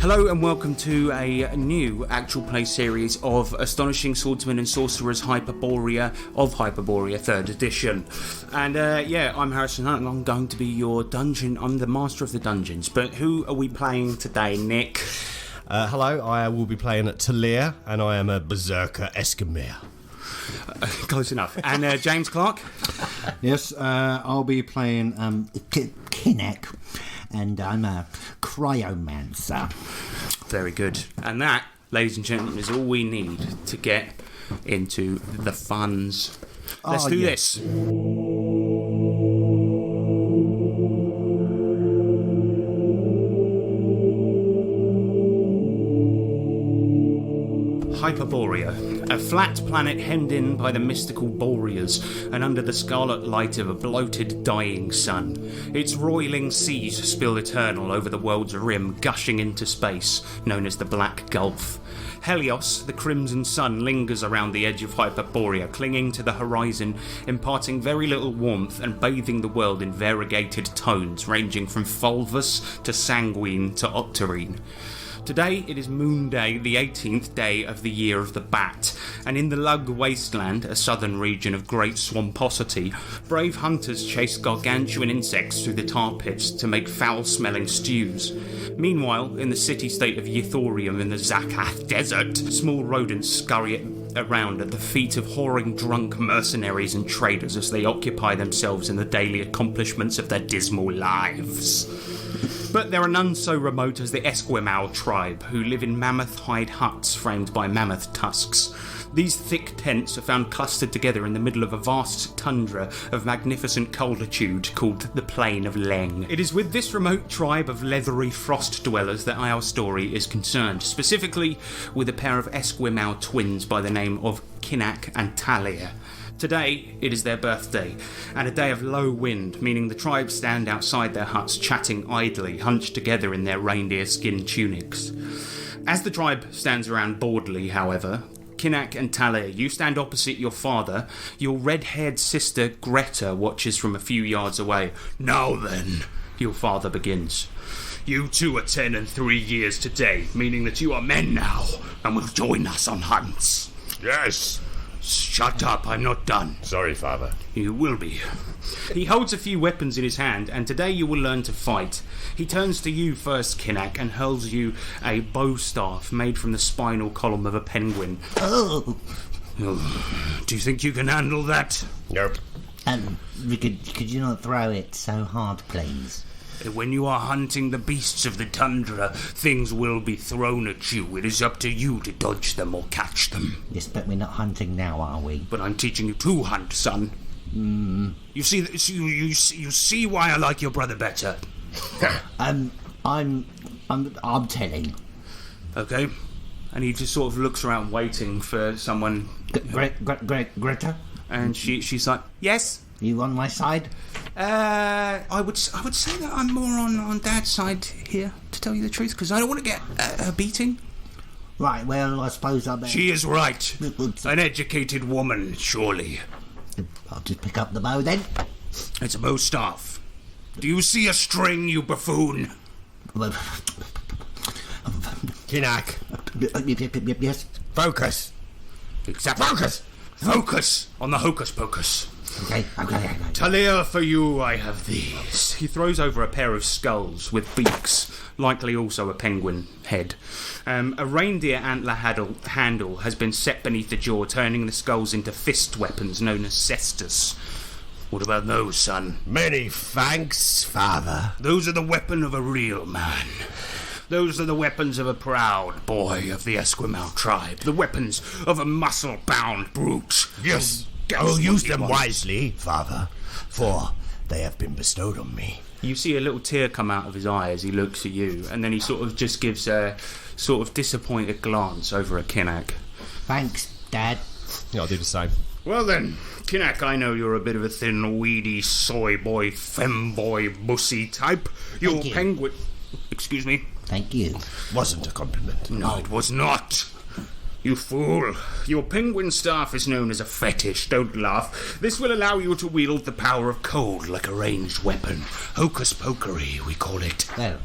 Hello and welcome to a new actual play series of Astonishing Swordsman and Sorcerers Hyperborea of Hyperborea 3rd edition. And I'm Harrison Hunt and I'm going to be your dungeon. I'm the master of the dungeons. But who are we playing today, Nick? Hello, I will be playing at Talia and I am a Berserker Eskimir. Close enough. And James Clark? Yes, I'll be playing Kinnick, and I'm a cryomancer. Very good. And that, ladies and gentlemen, is all we need to get into the funs. Let's do this. Hyperborea, a flat planet hemmed in by the mystical Boreas and under the scarlet light of a bloated, dying sun. Its roiling seas spill eternal over the world's rim, gushing into space, known as the Black Gulf. Helios, the crimson sun, lingers around the edge of Hyperborea, clinging to the horizon, imparting very little warmth and bathing the world in variegated tones, ranging from fulvous to sanguine to octarine. Today it is Moon Day, the 18th day of the Year of the Bat, and in the Lug Wasteland, a southern region of great swamposity, brave hunters chase gargantuan insects through the tar pits to make foul-smelling stews. Meanwhile, in the city-state of Yithorium in the Zakath Desert, small rodents scurry around at the feet of whoring drunk mercenaries and traders as they occupy themselves in the daily accomplishments of their dismal lives. But there are none so remote as the Esquimau tribe, who live in mammoth hide huts framed by mammoth tusks. These thick tents are found clustered together in the middle of a vast tundra of magnificent colditude called the Plain of Leng. It is with this remote tribe of leathery frost dwellers that our story is concerned, specifically with a pair of Esquimau twins by the name of Kinnick and Talia. Today, it is their birthday, and a day of low wind, meaning the tribe stand outside their huts chatting idly, hunched together in their reindeer skin tunics. As the tribe stands around boredly, however, Kinnick and Talia, you stand opposite your father. Your red-haired sister, Greta, watches from a few yards away. "Now then," your father begins. "You two are 10 and 3 years today, meaning that you are men now, and will join us on hunts." Yes. "Shut up, I'm not done." Sorry, father. "You will be." He holds a few weapons in his hand, and today you will learn to fight. He turns to you first, Kinnick, and hurls you a bow staff made from the spinal column of a penguin. Oh! Do you think you can handle that? Nope. Could you not throw it so hard, please? When you are hunting the beasts of the tundra, things will be thrown at you. It is up to you to dodge them or catch them. Yes, but we're not hunting now, are we? But I'm teaching you to hunt, son. You see why I like your brother better. I'm telling. Okay. And he just sort of looks around waiting for someone. Greta? And she's like, "Yes." You on my side? I would say that I'm more on Dad's side here, to tell you the truth, because I don't want to get a beating. Right, well, I suppose I better... She is right. An educated woman, surely. I'll just pick up the bow, then. It's a bow staff. Do you see a string, you buffoon? Kinnick. Yes? Focus. Exactly. Focus on the hocus pocus. Okay. Talia, for you I have these. He throws over a pair of skulls with beaks, likely also a penguin head. A reindeer antler handle has been set beneath the jaw, turning the skulls into fist weapons known as cestus. What about those, son? Many thanks, father. Those are the weapon of a real man. Those are the weapons of a proud boy of the Esquimau tribe. The weapons of a muscle-bound brute. Yes. I will use them wisely, father, for they have been bestowed on me. You see a little tear come out of his eye as he looks at you, and then he sort of just gives a sort of disappointed glance over at Kinnick. Thanks, Dad. Yeah, I'll do the same. Well then, Kinnick, I know you're a bit of a thin, weedy, soy boy, femboy, bussy type. Your penguin... Excuse me? Thank you. Wasn't a compliment. No, it was not. You fool. Your penguin staff is known as a fetish, don't laugh. This will allow you to wield the power of cold like a ranged weapon. Hocus pokery, we call it. Well,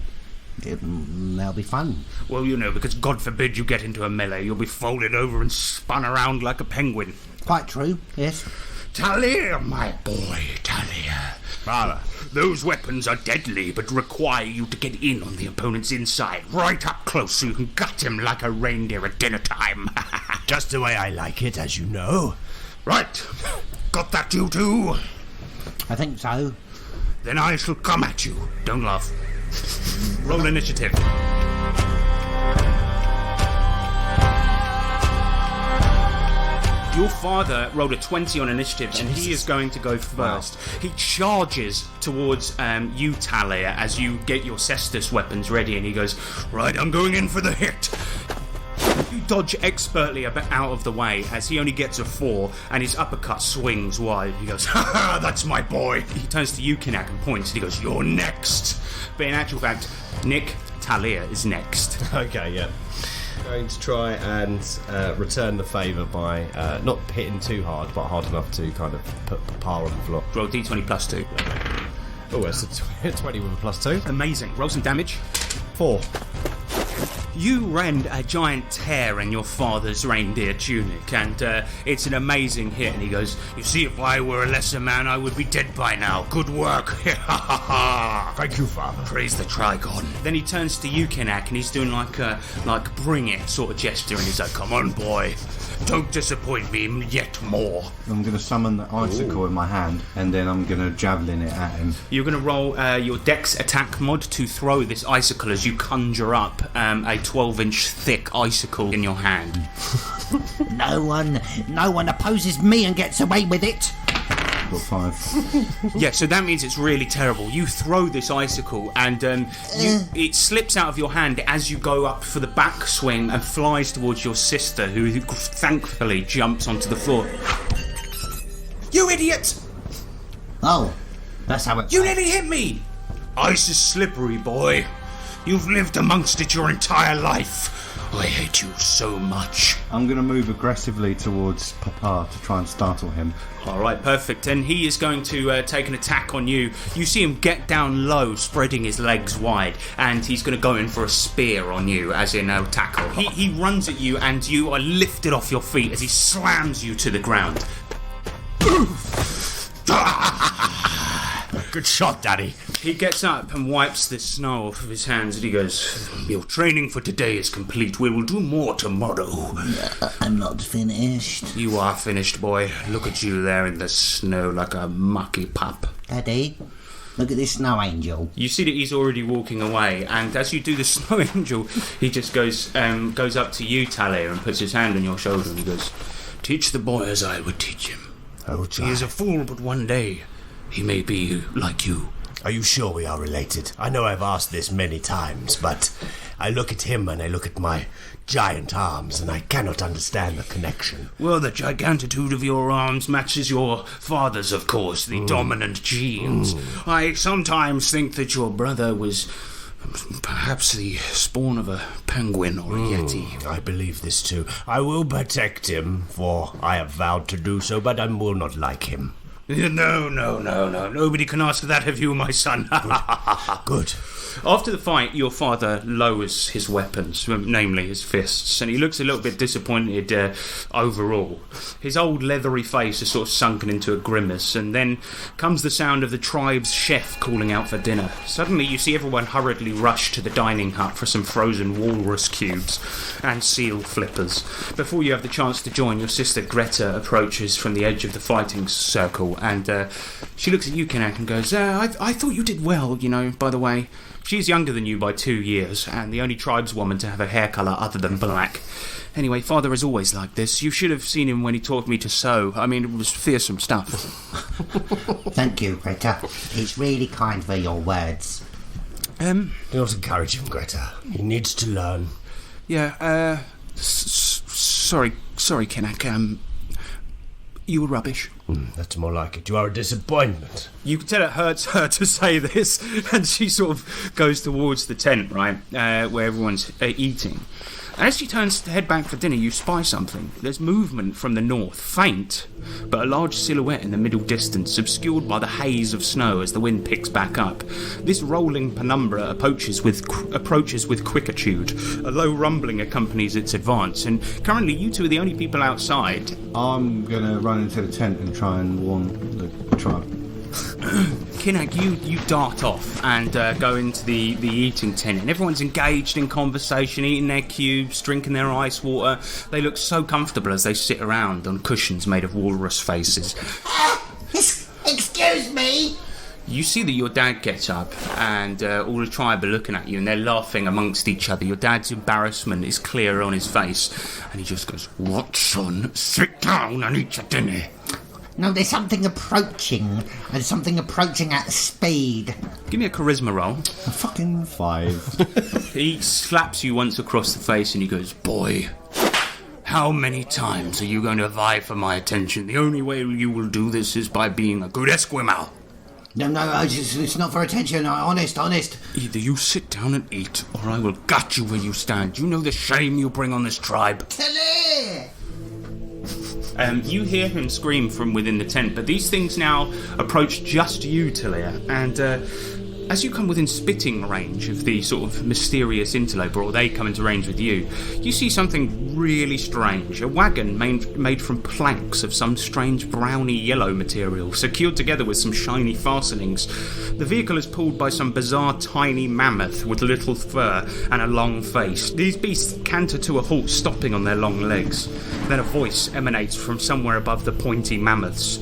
That'll be fun. Well, because God forbid you get into a melee, you'll be folded over and spun around like a penguin. Quite true, yes. Talia, my boy, Talia. Father. Those weapons are deadly, but require you to get in on the opponent's inside, right up close so you can gut him like a reindeer at dinner time. Just the way I like it, as you know. Right. Got that, you two? I think so. Then I shall come at you. Don't laugh. Roll initiative. Your father rolled a 20 on initiative, and he is going to go first. Wow. He charges towards you, Talia, as you get your cestus weapons ready, and he goes, right, I'm going in for the hit. You dodge expertly a bit out of the way as he only gets a 4, and his uppercut swings wide. He goes, ha ha, that's my boy. He turns to Yukinak and points, and he goes, you're next. But in actual fact, Nick, Talia is next. Okay, yeah. Going to try and return the favour by not hitting too hard, but hard enough to kind of put Papa on the floor. Roll d20 plus 2. Oh, it's a 20 with a plus 2. Amazing. Roll some damage. 4. You rend a giant tear in your father's reindeer tunic, and it's an amazing hit. And he goes, you see, if I were a lesser man, I would be dead by now. Good work. Thank you, Father. Praise the Trigon. Then he turns to Yukinak, and he's doing like bring it sort of gesture, and he's like, come on, boy. Don't disappoint me yet more. I'm going to summon the icicle in my hand, and then I'm going to javelin it at him. You're going to roll your Dex attack mod to throw this icicle as you conjure up a 12-inch thick icicle in your hand. No one opposes me and gets away with it. Got 5. Yeah, so that means it's really terrible. You throw this icicle, and it slips out of your hand as you go up for the backswing and flies towards your sister, who thankfully jumps onto the floor. You idiot! Oh, that's how it... You nearly hit me! Ice is slippery, boy. You've lived amongst it your entire life. I hate you so much. I'm going to move aggressively towards Papa to try and startle him. Alright, perfect. And he is going to take an attack on you. You see him get down low, spreading his legs wide, and he's going to go in for a spear on you, as in a tackle. He runs at you, and you are lifted off your feet as he slams you to the ground. Good shot, Daddy. He gets up and wipes the snow off of his hands, and he goes, your training for today is complete. We will do more tomorrow. I'm not finished. You are finished, boy. Look at you there in the snow like a mucky pup. Daddy, look at this snow angel. You see that he's already walking away, and as you do the snow angel, he just goes up to you, Talia, and puts his hand on your shoulder, and he goes, teach the boy as I would teach him. Oh, He is a fool, but one day he may be like you. Are you sure we are related? I know I've asked this many times, but I look at him and I look at my giant arms, and I cannot understand the connection. Well, the gigantitude of your arms matches your father's, of course, the dominant genes. I sometimes think that your brother was perhaps the spawn of a penguin or a yeti. I believe this too. I will protect him, for I have vowed to do so, but I will not like him. No. Nobody can ask that of you, my son. Good. After the fight, your father lowers his weapons, namely his fists, and he looks a little bit disappointed overall. His old leathery face is sort of sunken into a grimace, and then comes the sound of the tribe's chef calling out for dinner. Suddenly you see everyone hurriedly rush to the dining hut for some frozen walrus cubes and seal flippers. Before you have the chance to join, your sister Greta approaches from the edge of the fighting circle, and she looks at Yukinak and goes, I thought you did well, by the way. She's younger than you by 2 years, and the only tribeswoman to have a hair colour other than black. Anyway, father is always like this. You should have seen him when he taught me to sew. I mean, it was fearsome stuff. Thank you, Greta. It's really kind for your words. Do not encourage him, Greta. He needs to learn. Yeah, sorry, Kinnock. You were rubbish. That's more like it. You are a disappointment. You can tell it hurts her to say this, and she sort of goes towards the tent, right, where everyone's eating. As she turns to head back for dinner, you spy something. There's movement from the north, faint, but a large silhouette in the middle distance, obscured by the haze of snow as the wind picks back up. This rolling penumbra approaches with quicitude. A low rumbling accompanies its advance, and currently you two are the only people outside. I'm going to run into the tent and try and warn the tribe. Kinnock, you dart off and go into the eating tent, and everyone's engaged in conversation, eating their cubes, drinking their ice water. They look so comfortable as they sit around on cushions made of walrus faces. Excuse me? You see that your dad gets up, and all the tribe are looking at you, and they're laughing amongst each other. Your dad's embarrassment is clear on his face, and he just goes, "What, son? Sit down and eat your dinner." No, there's something approaching. There's something approaching at speed. Give me a charisma roll. A fucking 5. He slaps you once across the face and he goes, "Boy, how many times are you going to vie for my attention? The only way you will do this is by being a good Esquimau." No, it's not for attention. Honest. Either you sit down and eat, or I will gut you where you stand. You know the shame you bring on this tribe. Tilly! You hear him scream from within the tent, but these things now approach just you, Talia, and as you come within spitting range of the sort of mysterious interloper, or they come into range with you, you see something really strange. A wagon made from planks of some strange browny yellow material, secured together with some shiny fastenings. The vehicle is pulled by some bizarre tiny mammoth with little fur and a long face. These beasts canter to a halt, stopping on their long legs. Then a voice emanates from somewhere above the pointy mammoths.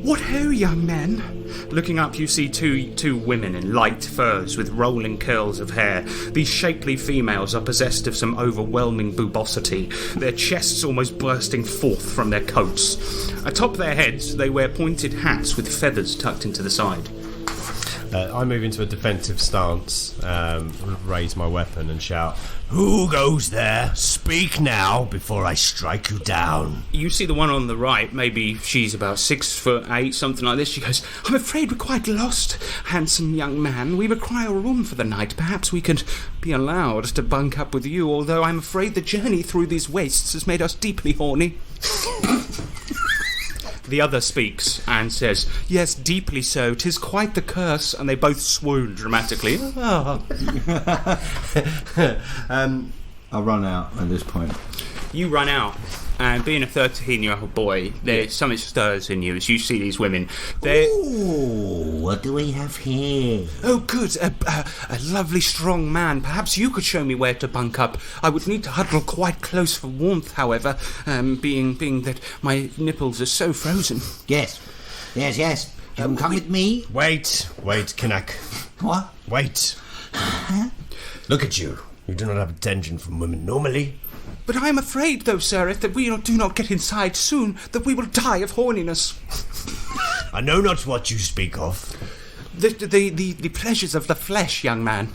"What ho, young men?" Looking up, you see two women in light furs with rolling curls of hair. These shapely females are possessed of some overwhelming bubosity, their chests almost bursting forth from their coats. Atop their heads, they wear pointed hats with feathers tucked into the side. I move into a defensive stance, raise my weapon and shout, Who goes there? Speak now before I strike you down. You see the one on the right, maybe she's about 6'8", something like this. She goes, "I'm afraid we're quite lost, handsome young man. We require a room for the night. Perhaps we could be allowed to bunk up with you, although I'm afraid the journey through these wastes has made us deeply horny." The other speaks and says, "Yes, deeply so. 'Tis quite the curse." And they both swoon dramatically. I'll run out at this point. You run out, and being a 13-year-old boy, there's something stirs in you as you see these women. Ooh, what do we have here? Oh, good, a lovely strong man. Perhaps you could show me where to bunk up. I would need to huddle quite close for warmth, however, being that my nipples are so frozen. Yes. Come with me. Wait, Kinnock. What? Wait. Look at you. You do not have attention from women normally. But I am afraid, though, sir, if we do not get inside soon, that we will die of horniness. I know not what you speak of. The pleasures of the flesh, young man.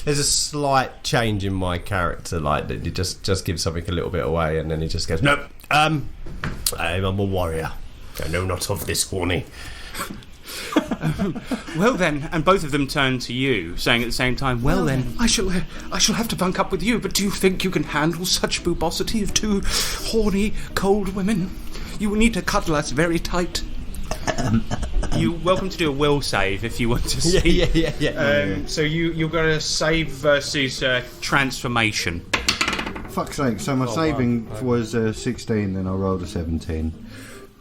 There's a slight change in my character, like that. You just give something a little bit away, and then he just goes, No, I am a warrior. I know not of this horny. Well then, and both of them turn to you, saying at the same time, "Well then, I shall have to bunk up with you, but do you think you can handle such bubosity of two horny, cold women? You will need to cuddle us very tight." You're welcome to do a will save if you want to see. Yeah. So you've got a save versus transformation. Fuck's sake, so my saving was 16, then I rolled a 17.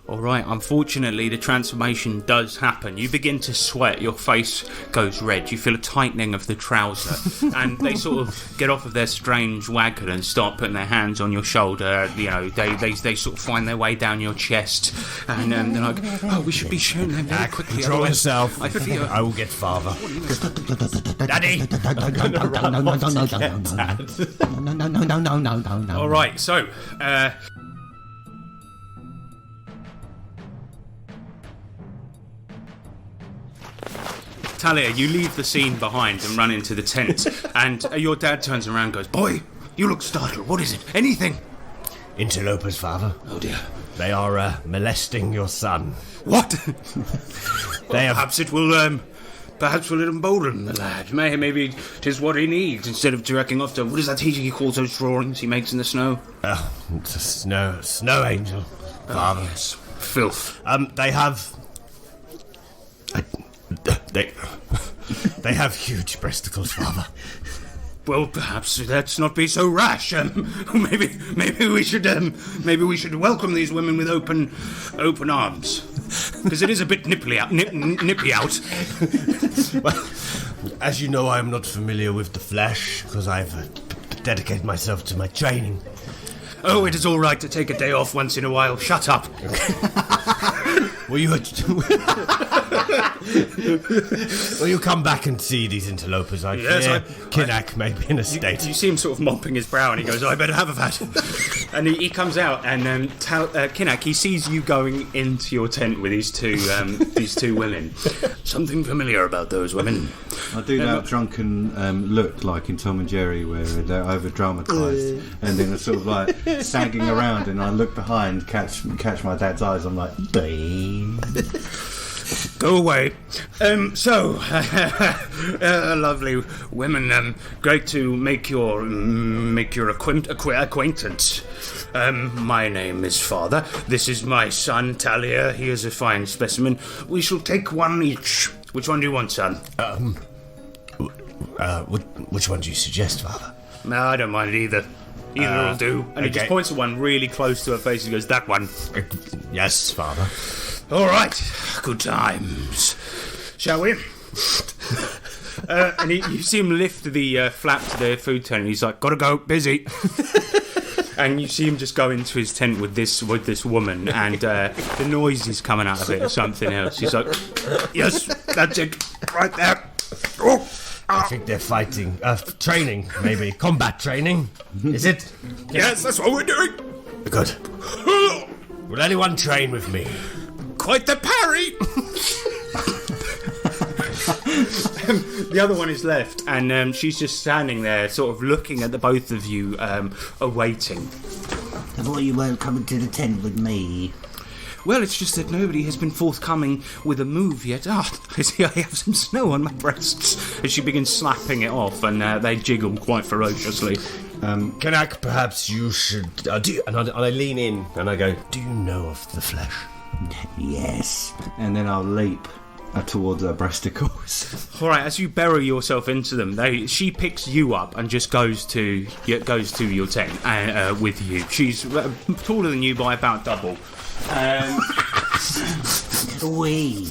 Alright, unfortunately the transformation does happen. You begin to sweat, your face goes red, you feel a tightening of the trouser, and they sort of get off of their strange wagon and start putting their hands on your shoulder. You know, they sort of find their way down your chest, and they're like, "Oh, we should be shown them very quickly." Control yourself. I fear. I will get father. Daddy! No. Alright, so, Talia, you leave the scene behind and run into the tent, and your dad turns around and goes, "Boy, you look startled. What is it? Anything?" interlopers, Father. Oh dear. They are molesting your son. What? They have... Perhaps we'll embolden the lad. Maybe 'tis what he needs, instead of directing off to... What is that he calls those drawings he makes in the snow? It's a snow angel, Father. Yes. Filth. They have... They have huge breasticles, Father. Well, perhaps let's not be so rash. Maybe we should welcome these women with open arms, because it is a bit nippy out. Well, as you know, I am not familiar with the flesh because I've dedicated myself to my training. Oh, it is all right to take a day off once in a while. Shut up. Will you come back and see these interlopers? Yes, Kinnack may be in a state. You see him sort of mopping his brow, and he goes, "I better have a vat." And he comes out, and Kinnack, he sees you going into your tent with these two women. Something familiar about those women. I do that drunken look like in Tom and Jerry where they're over dramatised and then it's sort of like sagging around, and I look behind, catch my dad's eyes. I'm like, babe. Go away. Lovely women. Great to make your acquaintance. My name is Father. This is my son, Talia. He is a fine specimen. We shall take one each. Which one do you want, son? Which one do you suggest, Father? No, I don't mind either. Either will do. And he just points at one really close to her face and goes, "That one." Yes, Father. All right, good times. Shall we? And you see him lift the flap to the food tent, and he's like, "Gotta go, busy." And you see him just go into his tent with this woman, and the noise is coming out of it or something else. He's like, "Yes, that's it, right there." Oh. I think they're fighting, training, maybe. Combat training, is it? Yes, that's what we're doing. Good. Will anyone train with me? Quite the parry! The other one is left, and she's just standing there, sort of looking at the both of you, awaiting. I thought you weren't coming to the tent with me. Well, it's just that nobody has been forthcoming with a move yet. I see I have some snow on my breasts. As she begins slapping it off, and they jiggle quite ferociously. Kinnack, perhaps you should... and I lean in, and I go, "Do you know of the flesh?" Yes. And then I'll leap towards her breasticles. All right, as you bury yourself into them, she picks you up and just goes to your tent with you. She's taller than you by about double. We.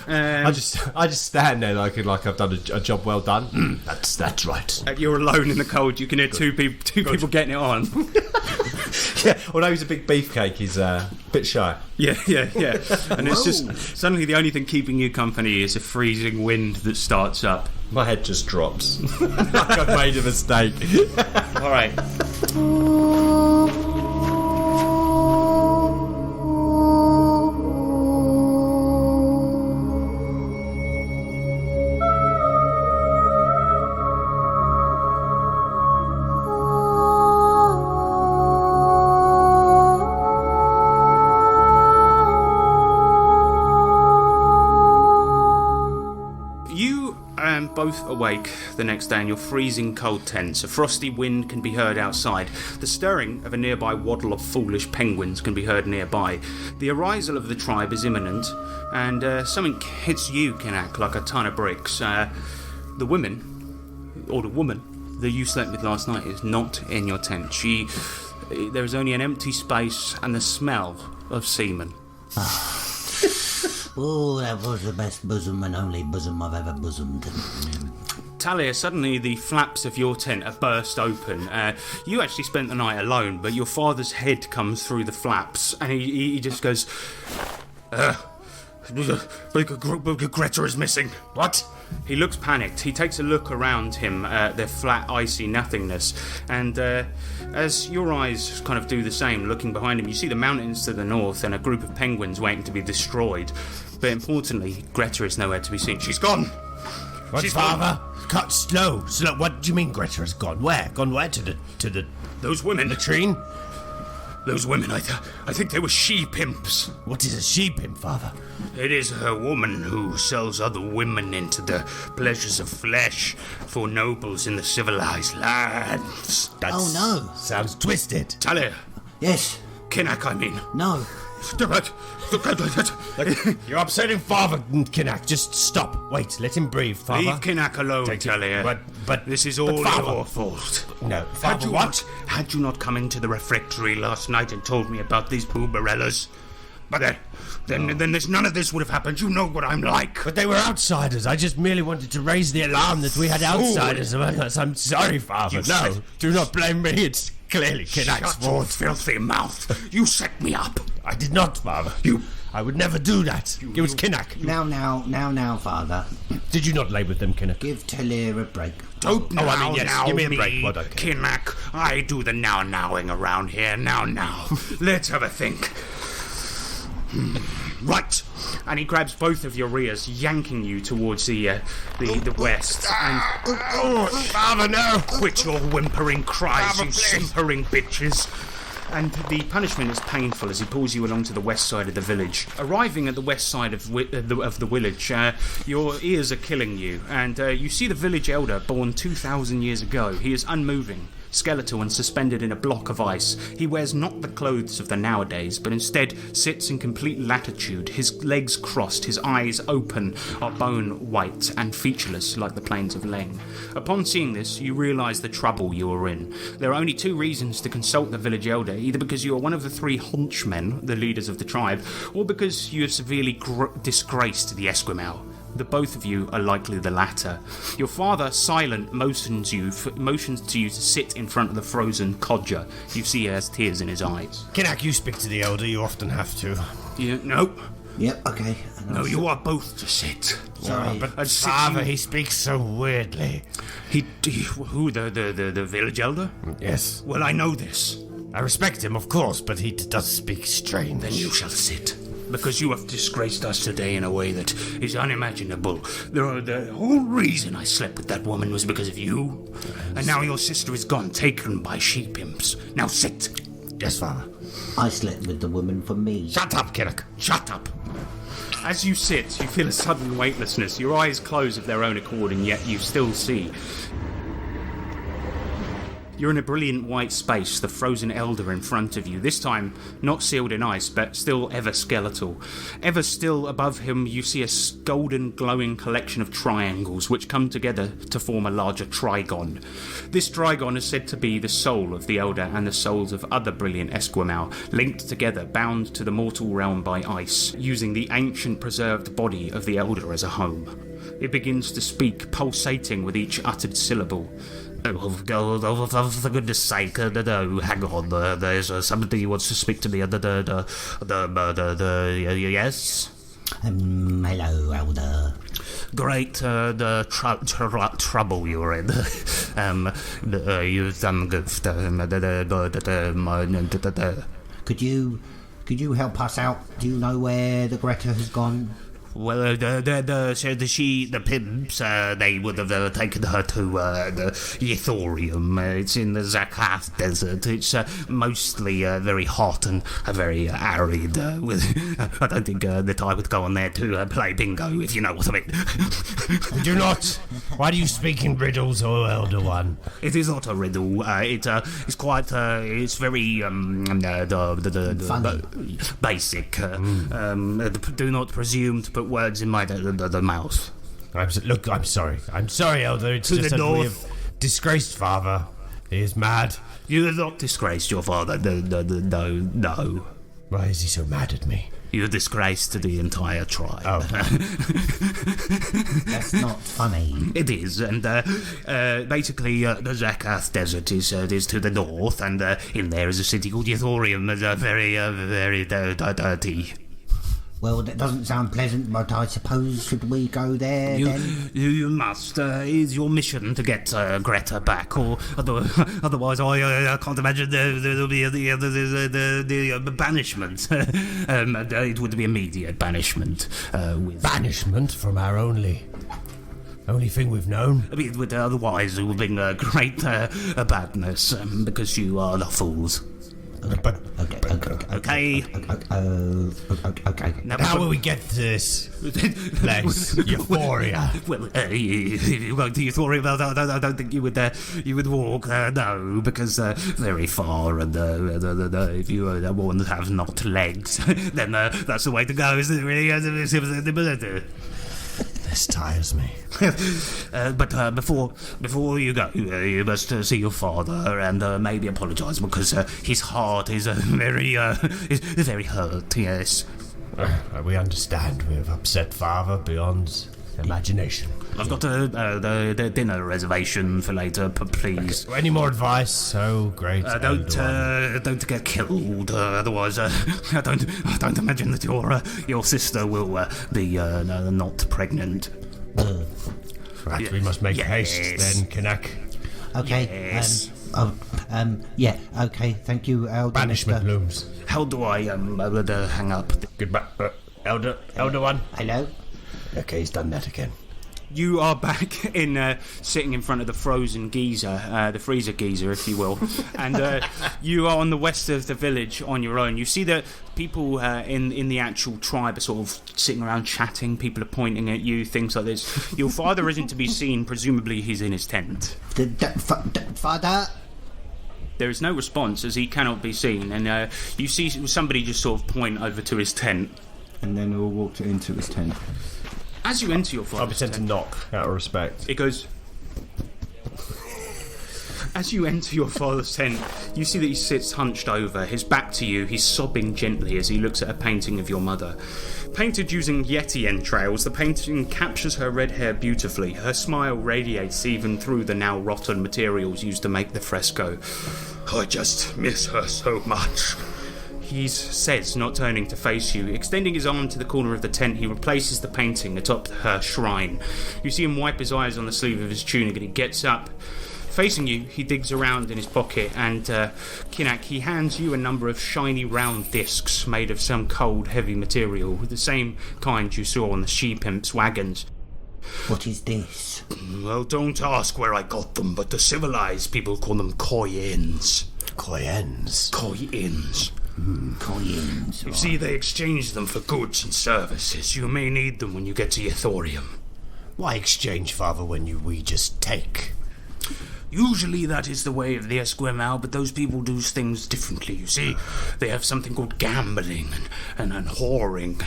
I just stand there like I've done a job well done. That's right. You're alone in the cold. You can hear two people getting it on. Yeah, although he's a big beefcake, he's a bit shy. Yeah. And it's just suddenly the only thing keeping you company is a freezing wind that starts up. My head just drops. Like I've made a mistake. All right. Both awake the next day in your freezing cold tents. A frosty wind can be heard outside. The stirring of a nearby waddle of foolish penguins can be heard nearby. The arrival of the tribe is imminent, and something hits you, Kinnack, like a ton of bricks. The woman that you slept with last night is not in your tent. There is only an empty space and the smell of semen. Oh, that was the best bosom and only bosom I've ever bosomed. Talia, suddenly the flaps of your tent are burst open. You actually spent the night alone, but your father's head comes through the flaps, and he just goes, Greta is missing. What? He looks panicked. He takes a look around him at the flat, icy nothingness, and as your eyes kind of do the same, looking behind him, you see the mountains to the north and a group of penguins waiting to be destroyed. But importantly, Greta is nowhere to be seen. She's gone. What, She's Father? Cut slow. What do you mean Greta has gone? Where? Gone where? To the Those women. latrine? Those women, I think they were she-pimps. What is a she-pimp, Father? It is a woman who sells other women into the pleasures of flesh for nobles in the civilized lands. Oh, no. Sounds twisted. Talia. Yes. Kinnock, I mean. No. You're upsetting Father, Kinnock. Just stop. Wait, let him breathe, Father. Leave Kinnock alone, Talia. But this is all Father. your fault. No, Father, Had you not come into the refectory last night and told me about these boobarellas? But then none of this would have happened. You know what I'm like. But they were outsiders. I just merely wanted to raise the alarm that we had outsiders among us. I'm sorry, Father. No, do not blame me. It's clearly Kinnock's Shut your fault. filthy mouth. You set me up. I did not, Father. I would never do that. It was Kinnock. Now, Father. Did you not lay with them, Kinnock? Give Talia a break. Don't yes, give me a break, why don't you? Kinnock. I do the now-nowing around here. Now. Let's have a think. Right. And he grabs both of your ears, yanking you towards the west. And Father, no! quit your whimpering cries, Father, you please. simpering bitches. And the punishment is painful as he pulls you along to the west side of the village. Arriving at the west side of the village, your ears are killing you, and you see the village elder born 2,000 years ago. He is unmoving, skeletal and suspended in a block of ice. He wears not the clothes of the nowadays, but instead sits in complete latitude, his legs crossed, his eyes open, are bone white and featureless like the plains of Leng. Upon seeing this, you realise the trouble you are in. There are only two reasons to consult the village elder, either because you are one of the three hunchmen, the leaders of the tribe, or because you have severely disgraced the Esquimau. The both of you are likely the latter. Your father, silent, motions to you to sit in front of the frozen codger. You see he has tears in his eyes. Kinnock, you speak to the elder. You often have to. No. Yep, okay. No, you are both to sit. Sorry. But Father, he speaks so weirdly. Who, the village elder? Yes. Well, I know this. I respect him, of course, but he does speak strange. Then you shall sit. Because you have disgraced us today in a way that is unimaginable. The whole reason I slept with that woman was because of you. And now your sister is gone, taken by she-pimps. Now sit. Yes, Father. I slept with the woman for me. Shut up, Kinnock. Shut up. As you sit, you feel a sudden weightlessness. Your eyes close of their own accord, and yet you still see. You're in a brilliant white space, the frozen elder in front of you, this time not sealed in ice, but still ever skeletal. Ever still above him, you see a golden, glowing collection of triangles which come together to form a larger Trigon. This Trigon is said to be the soul of the elder and the souls of other brilliant Esquimau, linked together, bound to the mortal realm by ice, using the ancient preserved body of the elder as a home. It begins to speak, pulsating with each uttered syllable. Oh, for goodness sake, no, hang on, there's somebody who wants to speak to me, yes? Hello, elder. Great, the trouble you're in. You've done good. Could you help us out? Do you know where the Greta has gone? Well, the pimps, they would have taken her to the Yithorium. It's in the Zakath Desert. It's mostly very hot and very arid. I don't think that I would go on there to play bingo, if you know what I mean. Do not. Why do you speak in riddles, O Elder One? It is not a riddle. It's quite. It's very Funny. basic. Do not presume to put words in my the mouth. Look, I'm sorry. I'm sorry, Elder. It's To just the that we north. have disgraced Father. He is mad. You have not disgraced your father. No. Why is he so mad at me? You disgraced the entire tribe. Oh. That's not funny. It is, and basically the Zakath Desert is to the north, and in there is a city called Yithorium, very dirty. Well, that doesn't sound pleasant, but I suppose should we go there then? You must. Is your mission to get Greta back, or otherwise I can't imagine there'll be the banishment. It would be immediate banishment. With Banishment from our only thing we've known. I mean, otherwise it would bring great badness because you are the fools. But Okay. Okay. Now, how will we get to this place? Euphoria. Well, you go to Yithorium. I don't think you would walk. No, because very far, and if you want to have not legs, then that's the way to go, isn't it? Really, This tires me. but before you go, you must see your father and maybe apologise because his heart is very hurt. Yes. We understand. We have upset father beyond imagination. I've got the dinner reservation for later, please. Any more advice? Oh, great. Don't get killed. Otherwise, I don't imagine that your sister will be not pregnant. Right, we must make haste then, Kinak. Okay. Yes. Yeah. Okay. Thank you, Elder. Banishment Mister. looms. How do I hang up? Goodbye. Elder one. Hello. Okay, he's done that again. You are back in sitting in front of the frozen geyser, the freezer geyser, if you will, and you are on the west of the village on your own. You see that people in the actual tribe are sort of sitting around chatting. People are pointing at you, things like this. Your father isn't to be seen. Presumably, he's in his tent. Father. There is no response as he cannot be seen, and you see somebody just sort of point over to his tent. And then we'll walk into his tent. As you enter your I'll father's pretend to tent, knock out of respect. it goes. As you enter your father's tent, you see that he sits hunched over, his back to you. He's sobbing gently as he looks at a painting of your mother. Painted using Yeti entrails, the painting captures her red hair beautifully. Her smile radiates even through the now rotten materials used to make the fresco. I just miss her so much. He says, not turning to face you. Extending his arm to the corner of the tent, he replaces the painting atop her shrine. You see him wipe his eyes on the sleeve of his tunic and he gets up. Facing you, he digs around in his pocket and, Kinak, he hands you a number of shiny round discs made of some cold, heavy material, the same kind you saw on the she-pimps' wagons. What is this? Well, don't ask where I got them, but the civilized people call them coins. Coins. Coins. Coins. You see, they exchange them for goods and services. You may need them when you get to Yithorium. Why exchange, father, when we just take? Usually that is the way of the Esquimau, but those people do things differently, you see. They have something called gambling and whoring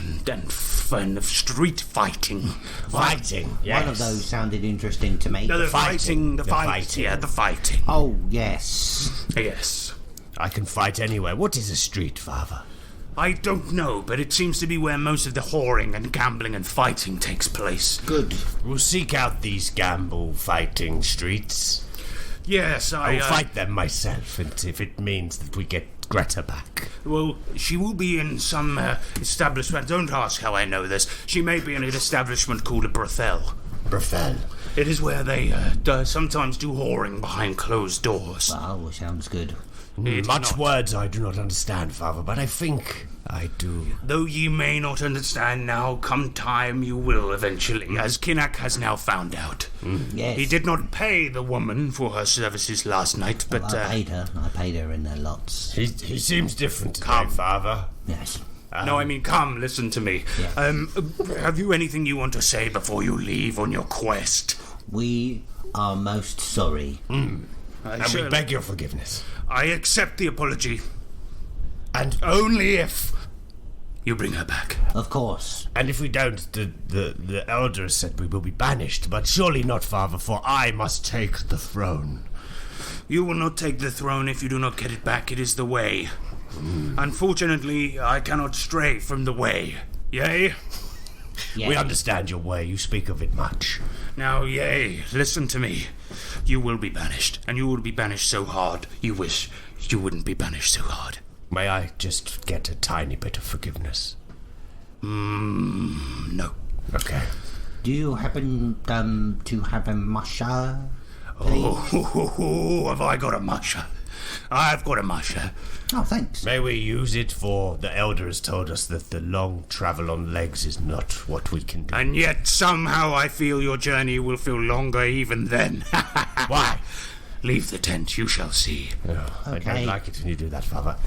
and street fighting. Fighting, yes. One of those sounded interesting to me. No, the fighting. fighting. Yeah, the fighting. Oh, yes. Yes. I can fight anywhere. What is a street, father? I don't know, but it seems to be where most of the whoring and gambling and fighting takes place. Good. We'll seek out these gamble-fighting streets. Yes, I will fight them myself, and if it means that we get Greta back. Well, she will be in some establishment. Don't ask how I know this. She may be in an establishment called a brothel. Brothel. It is where they sometimes do whoring behind closed doors. Oh, sounds good. Much words I do not understand, father, but I think I do. Though ye may not understand now, come time you will eventually, as Kinak has now found out. Yes. He did not pay the woman for her services last night, but Well, I paid her in their lots. He seems different today, Come. father. Yes. no, I mean, come, listen to me. Yeah. Have you anything you want to say before you leave on your quest? We are most sorry. And we beg your forgiveness. I accept the apology, And only if you bring her back. Of course. and if we don't, the elders said we will be banished, but surely not, father, for I must take the throne. You will not take the throne if you do not get it back. It is the way. Unfortunately, I cannot stray from the way. Yea? Yeah. We understand your way, you speak of it much. Now, yea, listen to me. You will be banished, and you will be banished so hard you wish you wouldn't be banished so hard. May I just get a tiny bit of forgiveness? No. Okay. Do you happen to have a musher? Oh, have I got a musher? I've got a musher. Oh, thanks. May we use it for the elders told us that the long travel on legs is not what we can do. And yet, somehow, I feel your journey will feel longer even then. Why? Leave the tent, you shall see. I Okay. don't like it when you do that, Father.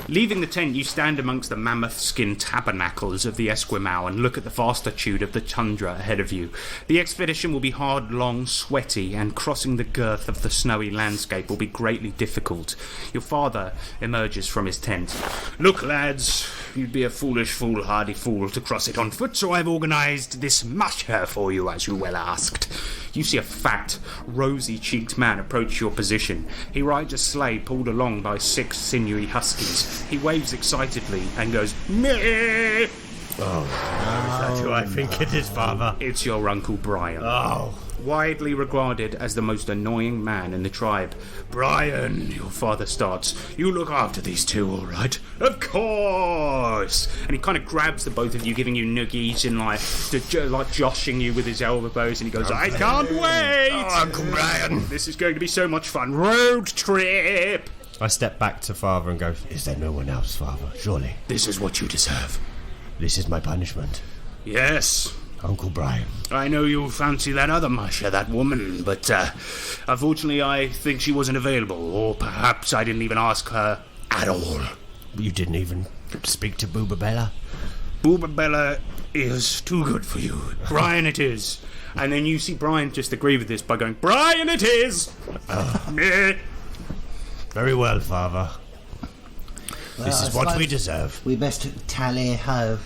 Leaving the tent, you stand amongst the mammoth-skin tabernacles of the Esquimaux and look at the vastitude of the tundra ahead of you. The expedition will be hard, long, sweaty, and crossing the girth of the snowy landscape will be greatly difficult. Your father emerges from his tent. Look, lads, you'd be a foolish, foolhardy fool to cross it on foot, so I've organised this musher for you, as you well asked. You see a fat, rosy-cheeked man approach your position. He rides a sleigh pulled along by 6 sinewy huskies. He waves excitedly and goes, "Meh!" Is that who I think it is, Father? It's your Uncle Brian. Oh. Widely regarded as the most annoying man in the tribe. "Brian," your father starts, "you look after these two, all right?" "Of course!" And he kind of grabs the both of you, giving you noogies and like joshing you with his elbows, and he goes, "I can't wait!" Oh, Uncle Brian. This is going to be so much fun. Road trip! I step back to Father and go, is there no one else, Father? Surely. This is what you deserve. This is my punishment. Yes. Uncle Brian. I know you fancy that other Masha, that woman, but unfortunately I think she wasn't available, or perhaps I didn't even ask her at all. You didn't even speak to Booba Bella? Booba Bella is too good for you. Brian it is. And then you see Brian just agree with this by going, "Brian it is!" Meh. Very well, Father. This is what we deserve. We best tally ho.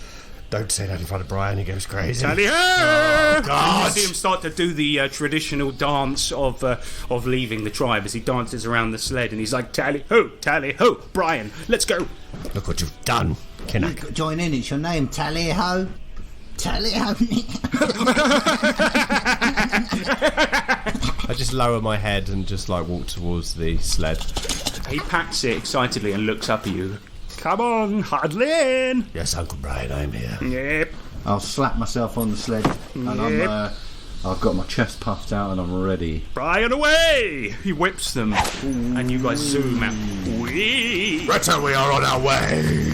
Don't say that in front of Brian, he goes crazy. Tally ho! God! And you see him start to do the traditional dance of leaving the tribe as he dances around the sled, and he's like, tally ho, Brian, let's go. Look what you've done, Kinnock. Join in, it's your name, tally ho. Tally ho. I just lower my head and just walk towards the sled. He pats it excitedly and looks up at you. "Come on, huddle in." Yes, Uncle Brian, I'm here. Yep. I'll slap myself on the sled, and I've got my chest puffed out, and I'm ready. "Brian away!" He whips them, and you guys zoom out. Whee! Greta, we are on our way.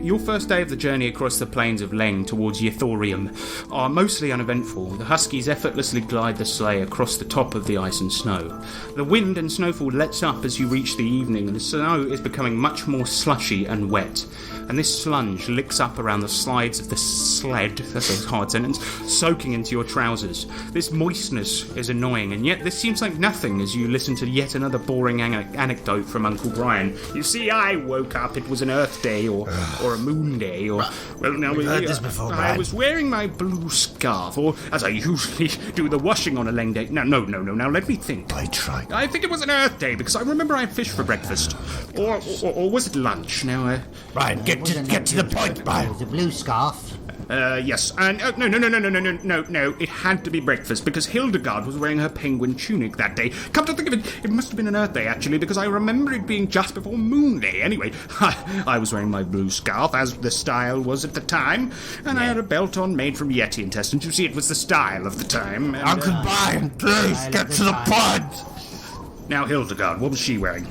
Your first day of the journey across the plains of Leng towards Yithorium are mostly uneventful. The huskies effortlessly glide the sleigh across the top of the ice and snow. The wind and snowfall lets up as you reach the evening, and the snow is becoming much more slushy and wet. And this slunge licks up around the slides of the sled, that's a hard sentence, soaking into your trousers. This moistness is annoying, and yet this seems like nothing as you listen to yet another boring anecdote from Uncle Brian. "You see, I woke up, it was an Earth Day, or a Moon Day, or... Well, now, We've heard this before, I Brian. was wearing my blue scarf, or as I usually do the washing on a Leng Day. No, now let me think. I tried. I think it was an Earth Day, because I remember I had fish for breakfast. Or was it lunch? Now, Brian, get to the point, Brian. The blue scarf. yes. And no. It had to be breakfast because Hildegard was wearing her penguin tunic that day. Come to think of it, it must have been an Earth Day actually, because I remember it being just before Moon Day. Anyway, I was wearing my blue scarf as the style was at the time, and I had a belt on made from Yeti intestines. You see, it was the style of the time. And, Uncle Brian, please get to the point. now, Hildegard, what was she wearing?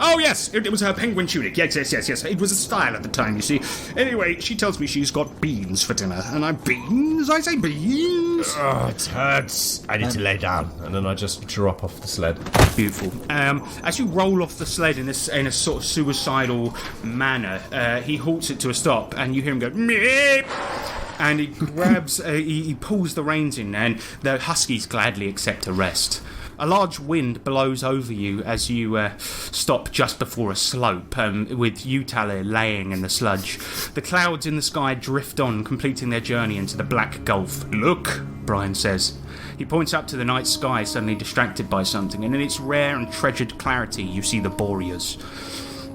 Oh, yes, it was her penguin tunic. Yes. It was a style at the time, you see. Anyway, she tells me she's got beans for dinner. And beans? I say beans? Oh, it hurts. I need to lay down. And then I just drop off the sled. Beautiful. As you roll off the sled in a sort of suicidal manner, he halts it to a stop, and you hear him go, "Meep!" And he grabs, he pulls the reins in, and the huskies gladly accept a rest. A large wind blows over you as you stop just before a slope, with Utale laying in the sludge. The clouds in the sky drift on, completing their journey into the black gulf. "Look," Brian says. He points up to the night sky, suddenly distracted by something, and in its rare and treasured clarity you see the Boreas.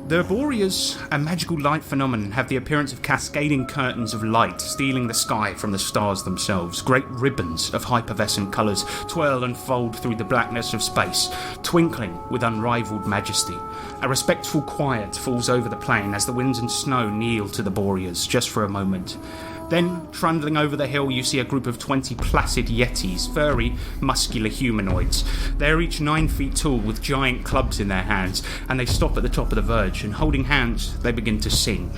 The Boreas, a magical light phenomenon, have the appearance of cascading curtains of light stealing the sky from the stars themselves. Great ribbons of hypervescent colours twirl and fold through the blackness of space, twinkling with unrivalled majesty. A respectful quiet falls over the plain as the winds and snow kneel to the Boreas, just for a moment. Then, trundling over the hill, you see a group of 20 placid yetis, furry, muscular humanoids. They're each 9 feet tall with giant clubs in their hands, and they stop at the top of the verge, and holding hands, they begin to sing.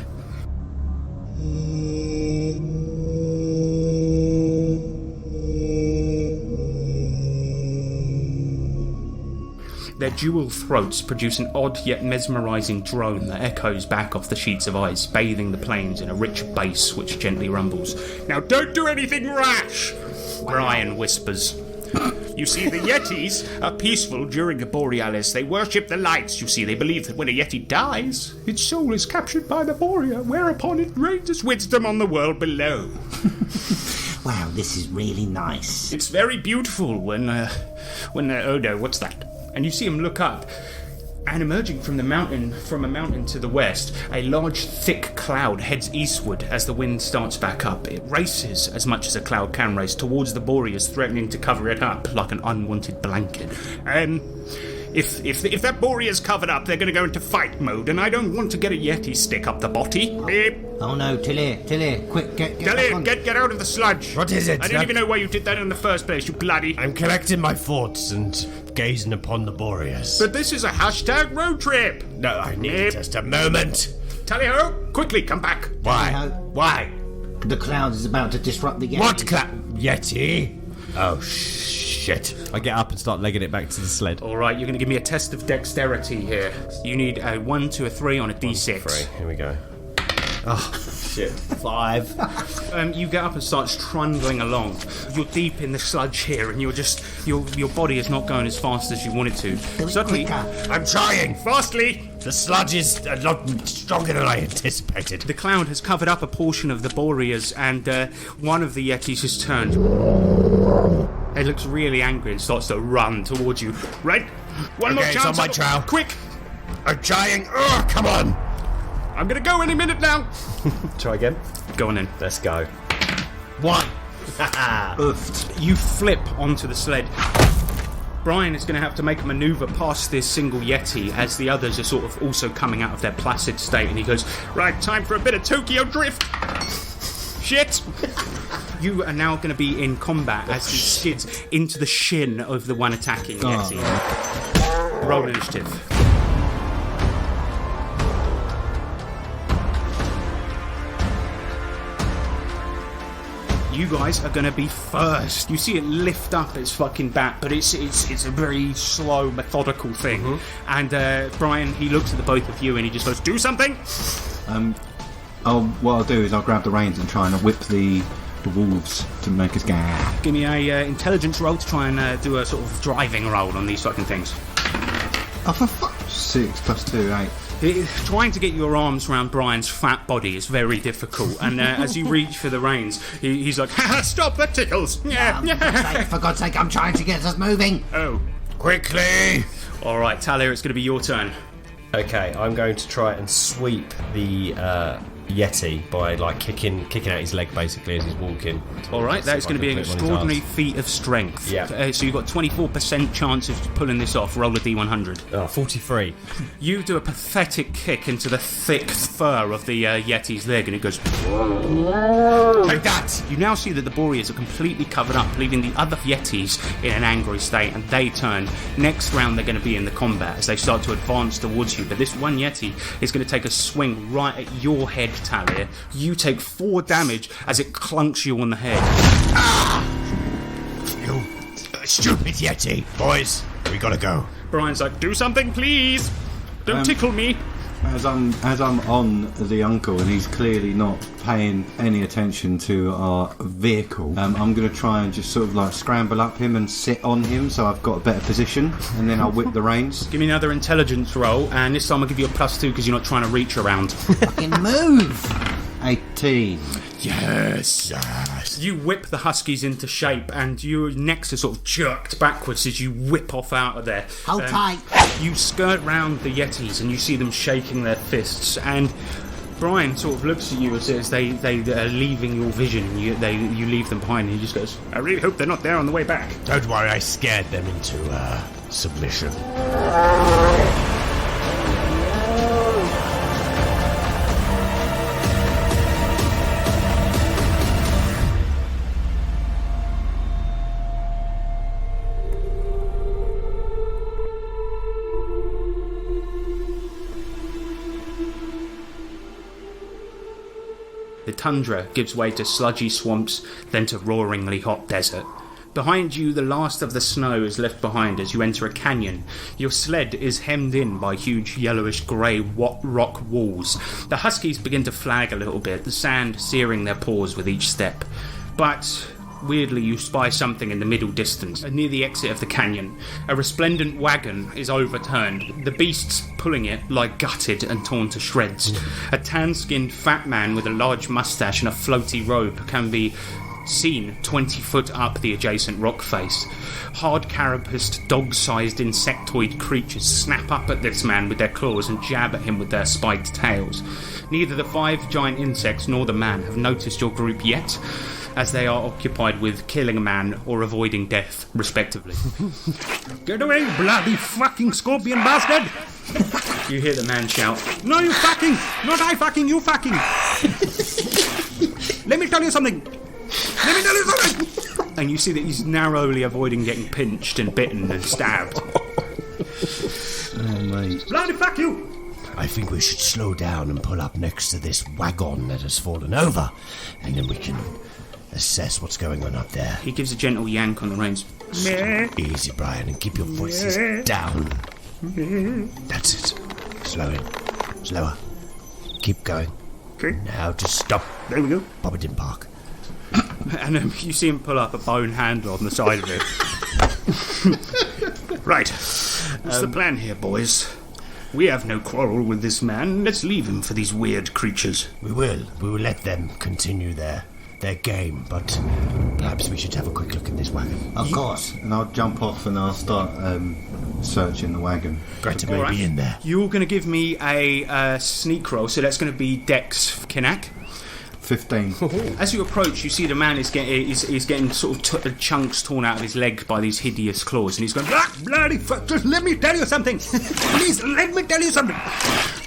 Their dual throats produce an odd yet mesmerising drone that echoes back off the sheets of ice, bathing the plains in a rich bass which gently rumbles. Now don't do anything rash, Brian whispers. You see, the Yetis are peaceful during the Borealis. They worship the lights, you see. They believe that when a Yeti dies, its soul is captured by the Borea, whereupon it rains its wisdom on the world below. Wow, this is really nice. It's very beautiful when oh no, what's that? And you see him look up, and emerging from a mountain to the west, a large, thick cloud heads eastward as the wind starts back up. It races, as much as a cloud can race, towards the Boreas, threatening to cover it up like an unwanted blanket. If that Borea's covered up, they're going to go into fight mode, and I don't want to get a Yeti stick up the botty. Oh no, Tilly, quick, get back on. Get out of the sludge. What is it? I don't even know why you did that in the first place, you bloody... I'm collecting my thoughts and gazing upon the Boreas. But this is a hashtag road trip. No, I need just a moment. Tally-ho, quickly, come back. Why? Tally-ho. Why? The cloud is about to disrupt the Yeti. What Yeti? Oh, shit. I get up and start legging it back to the sled. All right, you're going to give me a test of dexterity here. You need a 1, 2, a 3 on a d6. 3. Here we go. Oh, shit. 5. You get up and start trundling along. You're deep in the sludge here, and you're just your body is not going as fast as you want it to. Suddenly, I'm trying. fastly, The sludge is a lot stronger than I anticipated. the cloud has covered up a portion of the Boreas, and one of the Yetis has turned. It looks really angry and starts to run towards you. Right, one more Okay, chance. it's on my trail. Quick! I'm trying. Oh, come on. I'm gonna go any minute now. Try again. Go on then. Let's go. 1. You flip onto the sled. Brian is going to have to make a manoeuvre past this single Yeti as the others are sort of also coming out of their placid state, and he goes, right, time for a bit of Tokyo Drift. Shit. You are now going to be in combat as he skids into the shin of the one attacking Yeti. Roll initiative. You guys are going to be first. You see it lift up its fucking back, but it's a very slow, methodical thing. Mm-hmm. And Brian, he looks at the both of you and he just goes, do something! What I'll do is I'll grab the reins and try and whip the wolves to make us gag. Give me a intelligence roll to try and do a sort of driving roll on these fucking things. Oh, for fuck. 6 plus 2, 8. Trying to get your arms around Brian's fat body is very difficult, and as you reach for the reins, he's like, stop, that tickles! For God's sake, I'm trying to get us moving. Oh. Quickly! Alright, Talia, it's going to be your turn. Okay, I'm going to try and sweep the Yeti by like kicking out his leg basically as he's walking. Alright, that is going to be an extraordinary feat of strength. Yeah. So you've got 24% chance of pulling this off. Roll a d100. Oh, 43. You do a pathetic kick into the thick fur of the Yeti's leg, and it goes... Take that! You now see that the Boreas are completely covered up, leaving the other Yetis in an angry state, and they turn. Next round, they're going to be in the combat as they start to advance towards you. But this one Yeti is going to take a swing right at your head, Talia. You take 4 damage as it clunks you on the head. You stupid Yeti. Boys, we gotta go. Brian's like, do something, please. Don't tickle me. As I'm on the uncle and he's clearly not paying any attention to our vehicle, I'm going to try and just sort of like scramble up him and sit on him so I've got a better position, and then I'll whip the reins. Give me another intelligence roll, and this time I'll give you a +2 because you're not trying to reach around. Fucking move. 18. Yes. You whip the huskies into shape, and your necks are sort of jerked backwards as you whip off out of there. Hold tight. You skirt round the Yetis, and you see them shaking their fists, and Brian sort of looks at you as they are leaving your vision, and you leave them behind, and he just goes, I really hope they're not there on the way back. Don't worry, I scared them into submission. The tundra gives way to sludgy swamps, then to roaringly hot desert. Behind you, the last of the snow is left behind as you enter a canyon. Your sled is hemmed in by huge yellowish-grey rock walls. The huskies begin to flag a little bit, the sand searing their paws with each step. But weirdly, you spy something in the middle distance, near the exit of the canyon. A resplendent wagon is overturned, the beasts pulling it lie gutted and torn to shreds. A tan-skinned fat man with a large moustache and a floaty robe can be seen 20 foot up the adjacent rock face. Hard carapaced, dog-sized insectoid creatures snap up at this man with their claws and jab at him with their spiked tails. Neither the 5 giant insects nor the man have noticed your group yet, as they are occupied with killing a man or avoiding death, respectively. Get away, bloody fucking scorpion bastard! You hear the man shout, "No, you fucking! Not I fucking, you fucking! Let me tell you something! Let me tell you something!" And you see that he's narrowly avoiding getting pinched and bitten and stabbed. Oh, mate. Bloody fuck you! I think we should slow down and pull up next to this wagon that has fallen over, and then we can assess what's going on up there. He gives a gentle yank on the reins. Easy, Brian, and keep your voices down. That's it. Slow in. Slower. Keep going. Okay. Now just stop. There we go. Papa didn't park. And you see him pull up a bone handle on the side of it. Right. What's the plan here, boys? We have no quarrel with this man. Let's leave him for these weird creatures. We will let them continue their game, but perhaps we should have a quick look in this wagon. Of course. And I'll jump off and I'll start searching the wagon. Great to be in there. You're going to give me a sneak roll, so that's going to be Dex Kinnack. 15. As you approach, you see the man is getting sort of chunks torn out of his leg by these hideous claws, and he's going, bloody fuck, just let me tell you something. Please, let me tell you something.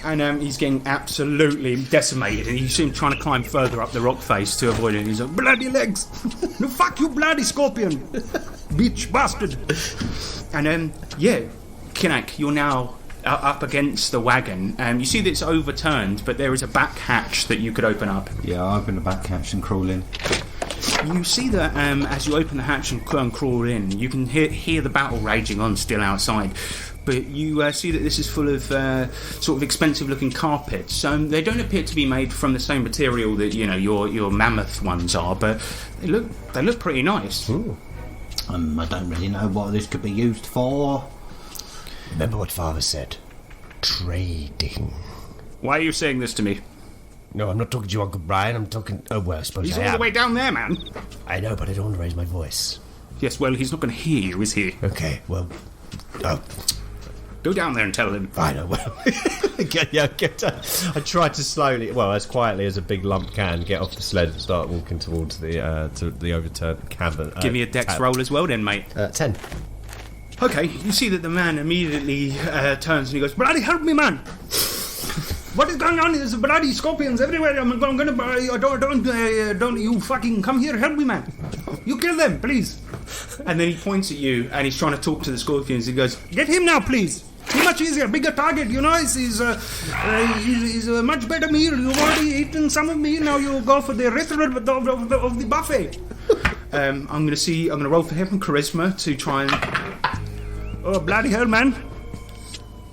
And he's getting absolutely decimated, and you see him trying to climb further up the rock face to avoid it. He's like, bloody legs. No, fuck you, bloody scorpion. Bitch, bastard. And, Kinnack, you're now up against the wagon. You see that it's overturned, but there is a back hatch that you could open up. Yeah, I open the back hatch and crawl in. You see that as you open the hatch and crawl in, you can hear the battle raging on still outside. But you see that this is full of sort of expensive-looking carpets. They don't appear to be made from the same material that your mammoth ones are, but they look pretty nice. I don't really know what this could be used for. Remember what Father said. Trading. Why are you saying this to me? No, I'm not talking to you, Uncle Brian. I'm talking... Oh, well, I suppose He's I all am. the way down there, man. I know, but I don't want to raise my voice. Yes, well, he's not going to hear you, is he? Okay, well... Oh, Go down there and tell him. I know, well... I tried to slowly, well, as quietly as a big lump can, get off the sled and start walking towards the overturned cabin. Give me a dex roll as well then, mate. 10. Okay, you see that the man immediately turns and he goes, bloody help me, man! What is going on? There's bloody scorpions everywhere. I'm gonna don't you fucking come here, help me, man! You kill them, please! And then he points at you and he's trying to talk to the scorpions. He goes, get him now, please! Too much easier, bigger target, you know. He's a much better meal. You've already eaten some of me. Now you go for the erythroid of the buffet. I'm gonna roll for him charisma to try and. Oh, bloody hell, man.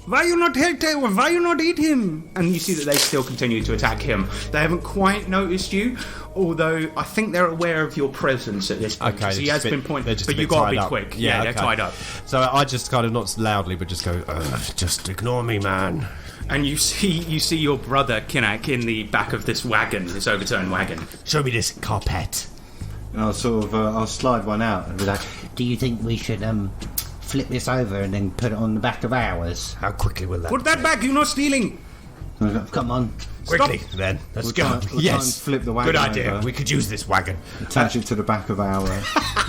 Why you not eat him? And you see that they still continue to attack him. They haven't quite noticed you, although I think they're aware of your presence at this point. Okay, he has been pointing, but you've got to be quick. Yeah, they're tied up. So I just kind of, not loudly, but just go, just ignore me, man. And you see your brother, Kinnack, in the back of this wagon, this overturned wagon. Show me this carpet. And I'll I'll slide one out and be like, Do you think we should flip this over and then put it on the back of ours? How quickly will that Put that back, you're not stealing! Come on. Quickly, then. Let's go. We'll try and Yes. flip the wagon Good idea. over. We could use this wagon. attach it to the back of our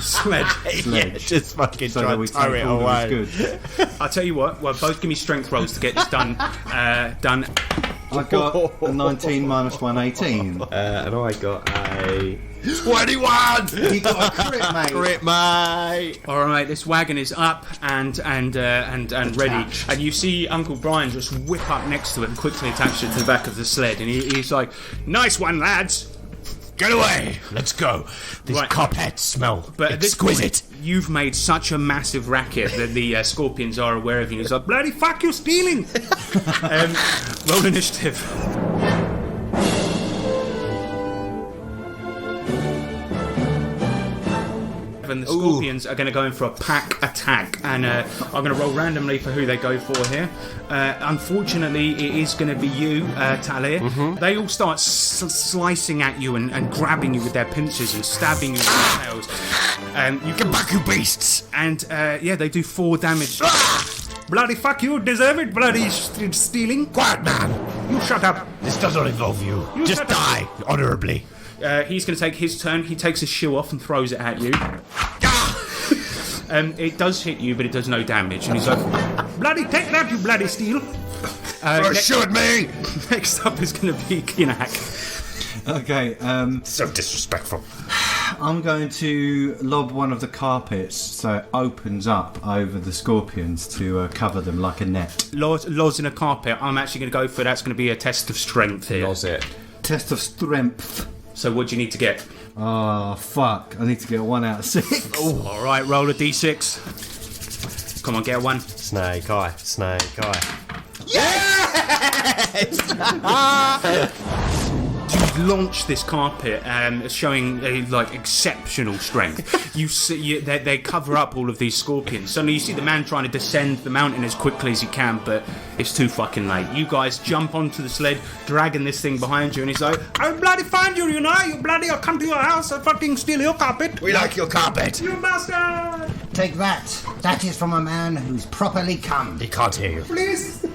Sled. Yeah, just fucking so try that and we tow take it all that away. was good. I'll tell you what, well, both give me strength rolls to get this done. I got a 19 minus 1, 18. And I got a 21! He got a crit, mate. Crit, mate! All right, this wagon is up and ready, and you see Uncle Brian just whip up next to it and quickly attach it to the back of the sled, and he's like, "Nice one, lads! Get away! Let's go. These Right. carpets smell But at this exquisite. point, you've made such a massive racket that the scorpions are aware of you. He's like, bloody fuck, you're stealing! Roll initiative. And the scorpions are going to go in for a pack attack, and I'm going to roll randomly for who they go for here. Unfortunately, it is going to be you, Talir. They all start slicing at you and grabbing you with their pincers and stabbing you with their tails. You Get back, you beasts! And they do 4 damage. Bloody fuck, you deserve it, bloody stealing. Quiet, man! You shut up. This doesn't involve you. Just shut up. die honourably. He's going to take his turn. He takes his shoe off and throws it at you. It does hit you, but it does no damage. And he's like, bloody take that, you bloody steal. Shoot at me! Next up is going to be Kinak. Okay, So disrespectful. I'm going to lob one of the carpets so it opens up over the scorpions to cover them like a net. Loz in a carpet. I'm actually going to go for that's going to be a test of strength here. Loz it. Test of strength. So what do you need to get? Oh, fuck. I need to get 1 out of 6. All right, roll a d6. Come on, get 1. Snake eye. Snake eye. You launch this carpet, showing exceptional strength. You see, they cover up all of these scorpions. Suddenly, you see the man trying to descend the mountain as quickly as he can, but it's too fucking late. You guys jump onto the sled, dragging this thing behind you, and he's like, "I'll bloody find you, you know! You bloody! I'll come to your house and fucking steal your carpet. We like your carpet. You bastard! Take that. That is from a man who's properly come. He can't hear you. Please."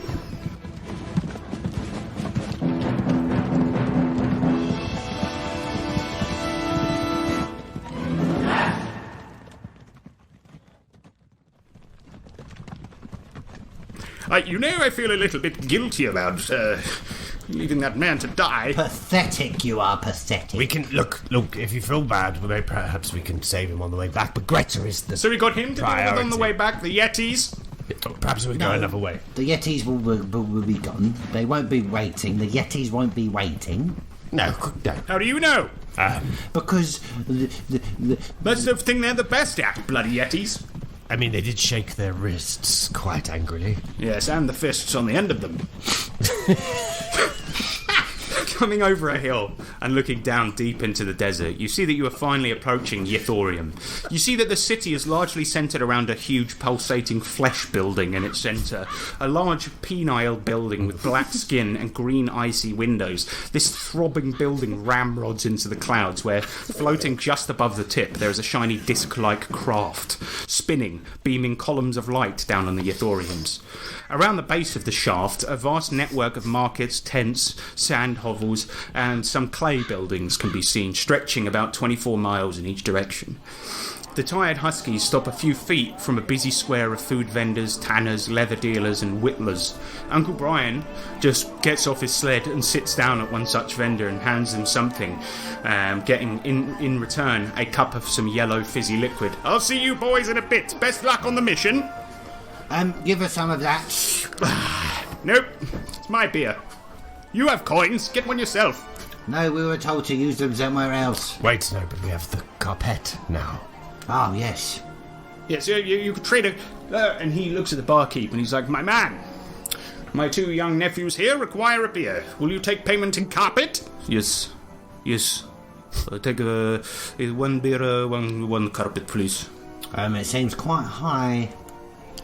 I feel a little bit guilty about leaving that man to die. Pathetic, you are pathetic. We can look. If you feel bad, well, maybe perhaps we can save him on the way back. But Greta is the. So we got him to deal with on the Priority. way back, the Yetis. Perhaps we go another way. The Yetis will be gone. They won't be waiting. The Yetis won't be waiting. No. How do you know? Because That's the thing they're the best at, bloody Yetis. I mean, they did shake their wrists quite angrily. Yes, and the fists on the end of them. Coming over a hill and looking down deep into the desert, you see that you are finally approaching Yithorium. You see that the city is largely centred around a huge pulsating flesh building in its centre. A large penile building with black skin and green icy windows. This throbbing building ramrods into the clouds where, floating just above the tip, there is a shiny disc-like craft, spinning, beaming columns of light down on the Yithoriums. Around the base of the shaft, a vast network of markets, tents, sand hovels, and some clay buildings can be seen, stretching about 24 miles in each direction. The tired huskies stop a few feet from a busy square of food vendors, tanners, leather dealers, and whittlers. Uncle Brian just gets off his sled and sits down at one such vendor and hands them something, getting in return a cup of some yellow fizzy liquid. I'll see you boys in a bit. Best luck on the mission. give us some of that. Nope, it's my beer. You have coins. Get one yourself. No, we were told to use them somewhere else. Wait, no, but we have the carpet now. Oh, yes. Yes, you could trade a... and he looks at the barkeep and he's like, my man, my 2 young nephews here require a beer. Will you take payment in carpet? Yes. I'll take 1 beer, one carpet, please. It seems quite high.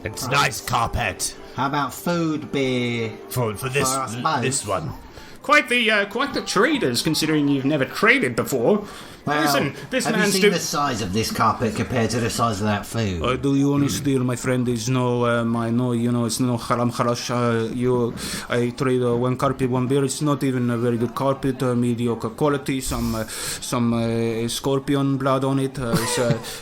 It's nice carpet. How about food beer? For this us both? this one. Quite the traders, considering you've never traded before. Well, Listen, this have you man's seen the size of this carpet compared to the size of that food? do you only steal, my friend? There's no, it's no haram harash. I trade 1 carpet, 1 beer. It's not even a very good carpet, mediocre quality. Some scorpion blood on it,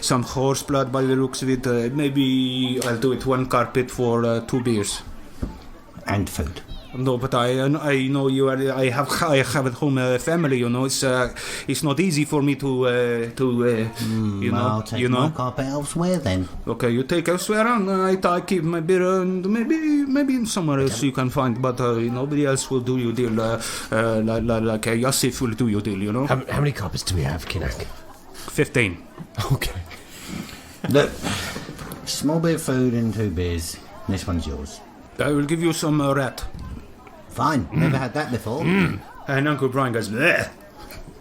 some horse blood by the looks of it. Maybe I'll do it 1 carpet for 2 beers. And food. No, but I know you are. I have at home family. You know, it's not easy for me to you know. I'll take my carpet elsewhere then. Okay, you take elsewhere, and I keep my beer, and maybe somewhere else you can find. But nobody else will do your deal. Like Yassif will do your deal. You know. How many carpets do we have, Kinak? 15. Okay. Look, small bit of food and 2 beers. This one's yours. I will give you some rat. Fine. Never had that before. And Uncle Brian goes, bleh.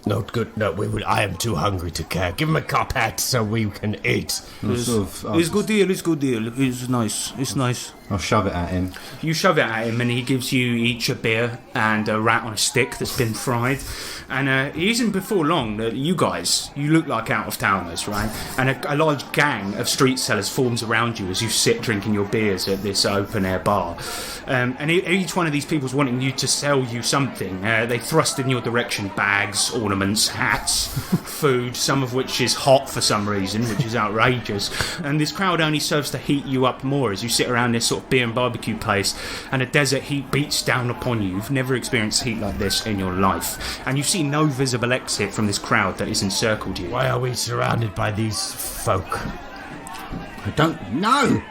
Not good. No, I am too hungry to care. Give him a carpet so we can eat. It's good deal. It's good deal. It's nice. It's nice. I'll shove it at him. You shove it at him, and he gives you each a beer and a rat on a stick that's been fried. And it isn't before long that you guys, you look like out-of-towners, right? And a large gang of street sellers forms around you as you sit drinking your beers at this open-air bar. And each one of these people's wanting you to sell you something. They thrust in your direction bags, ornaments, hats, food, some of which is hot for some reason, which is outrageous. And this crowd only serves to heat you up more as you sit around this sort of beer and barbecue place, and a desert heat beats down upon you. You've never experienced heat like this in your life, and you see no visible exit from this crowd that has encircled you. Why are we surrounded by these folk? I don't know.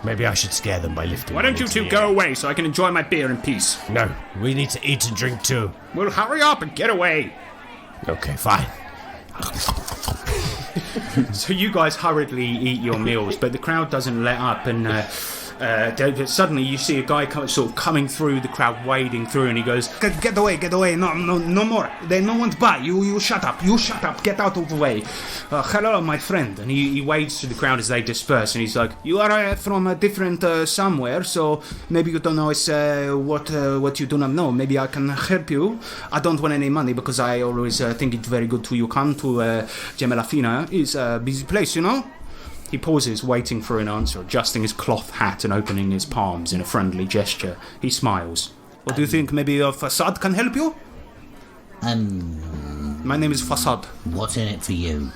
Maybe I should scare them by lifting. Why don't you two go away so I can enjoy my beer in peace? No, we need to eat and drink too. Well, hurry up and get away. Okay, fine. So you guys hurriedly eat your meals, but the crowd doesn't let up, and suddenly you see a guy sort of coming through the crowd, wading through, and he goes, get away, no more, there's no one's by, you shut up, get out of the way. Hello, my friend. And he wades through the crowd as they disperse, and he's like, you are from a different somewhere, so maybe you don't know what you do not know. Maybe I can help you. I don't want any money, because I always think it's very good to you come to Gemelafina. It's a busy place, you know. He pauses, waiting for an answer, adjusting his cloth hat and opening his palms in a friendly gesture. He smiles. What do you think? Maybe Fassad can help you? My name is Fassad. What's in it for you?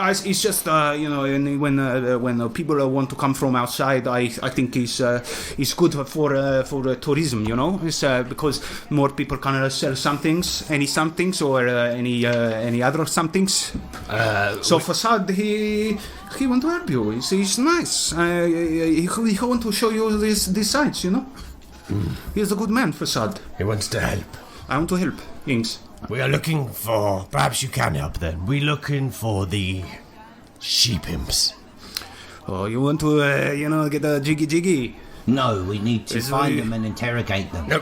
It's just, when people want to come from outside, I think it's good for tourism, you know? It's because more people can sell somethings, any other somethings. So Fassad, he want to help you. He's nice. He want to show you these sites, you know? He's a good man, Fassad. He wants to help. I want to help, Ings. We are looking for... Perhaps you can help then. We're looking for the sheep imps. Oh, you want to, get a jiggy? No, we need to find them and interrogate them. No,